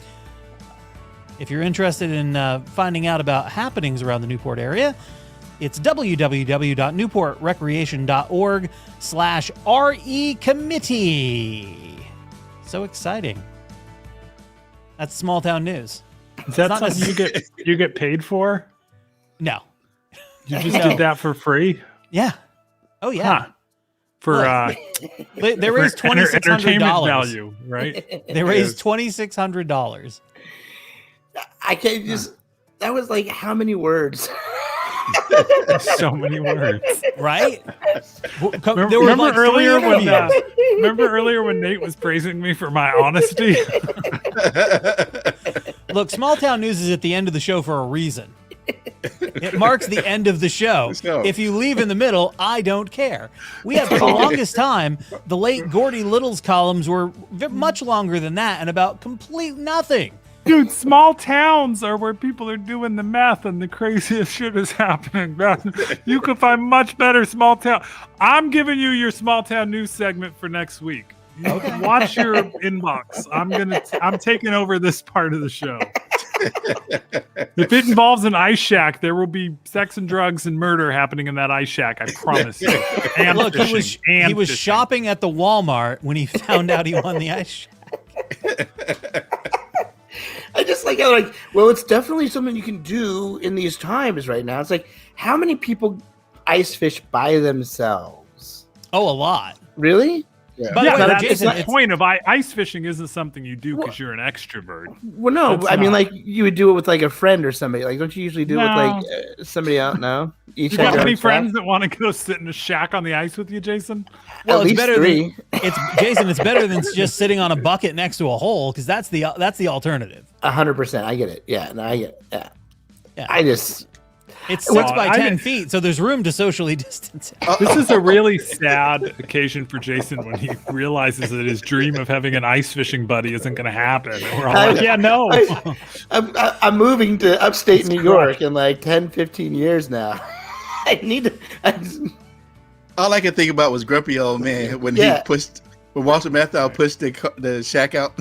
If you're interested in finding out about happenings around the Newport area, it's www.newportrecreation.org/RE-committee. So exciting. That's small town news. Is that something you get paid for? No. You just did that for free? Yeah. Oh, yeah. Huh. For they raised $2,600. Entertainment value, right? They raised $2,600. I can't just. That was like how many words? So many words, right? Remember earlier when Nate was praising me for my honesty? Look, small town news is at the end of the show for a reason. It marks the end of the show. If you leave in the middle, I don't care. We have, for the longest time, the late Gordy Little's columns were much longer than that and about complete nothing. Dude, small towns are where people are doing the math and the craziest shit is happening. You could find much better small town. I'm giving you your small town news segment for next week. Watch your inbox. I'm taking over this part of the show. If it involves an ice shack, there will be sex and drugs and murder happening in that ice shack. I promise you. And look, fishing, he was shopping at the Walmart when he found out he won the ice shack. I just like how well, it's definitely something you can do in these times right now. It's like, how many people ice fish by themselves? Oh, a lot. Really? Yeah, Jason, that's the point of ice fishing isn't something you do because you're an extrovert. Well, no, I mean, like, you would do it with like a friend or somebody. Like, don't you usually do it with like somebody else? No, you got any friends that want to go sit in a shack on the ice with you, Jason? Well, it's better than Jason. It's better than just sitting on a bucket next to a hole because that's the alternative. 100%. I get it. Yeah, no, I get it. Yeah. I just. It's 6 by 10 feet, so there's room to socially distance. This is a really sad occasion for Jason when he realizes that his dream of having an ice fishing buddy isn't going to happen. And we're all like, yeah, no. I'm moving to upstate New York in like 10, 15 years now. I need to. All I could think about was Grumpy Old Man when Walter Matthau pushed the shack out.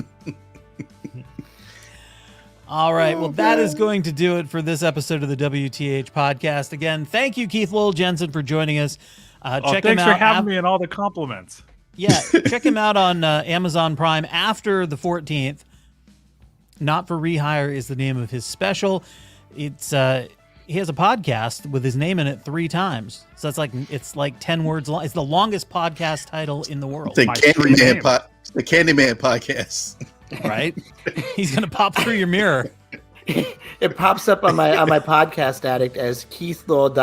All right. Well, that is going to do it for this episode of the WTH podcast. Again, thank you, Keith Lowell Jensen, for joining us. Check him out. Thanks for having me and all the compliments. Yeah, check him out on Amazon Prime after the 14th. Not For Rehire is the name of his special. It's he has a podcast with his name in it 3 times. So it's like 10 words long. It's the longest podcast title in the world. The Candyman podcast. Right? He's gonna pop through your mirror. It pops up on my podcast addict as Keith Lowell ...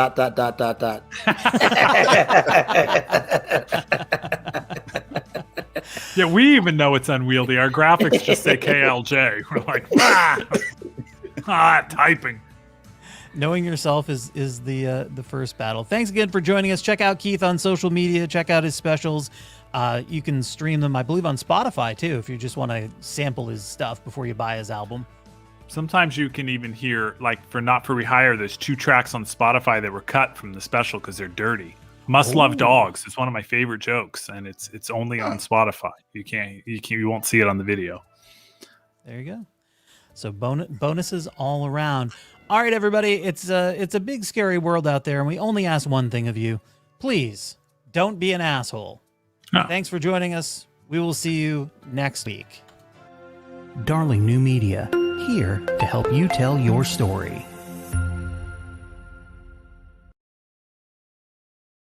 Yeah, we even know it's unwieldy. Our graphics just say KLJ. We're like, typing. Knowing yourself is the first battle. Thanks again for joining us. Check out Keith on social media. Check out his specials. You can stream them, I believe, on Spotify, too, if you just want to sample his stuff before you buy his album. Sometimes you can even hear, like, for Not For Rehire, there's 2 tracks on Spotify that were cut from the special because they're dirty. Must Love Dogs. It's one of my favorite jokes, and it's only on Spotify. You won't see it on the video. There you go. So bonuses all around. All right, everybody, it's a big, scary world out there, and we only ask one thing of you. Please, don't be an asshole. Thanks for joining us. We will see you next week. Darling New Media, here to help you tell your story.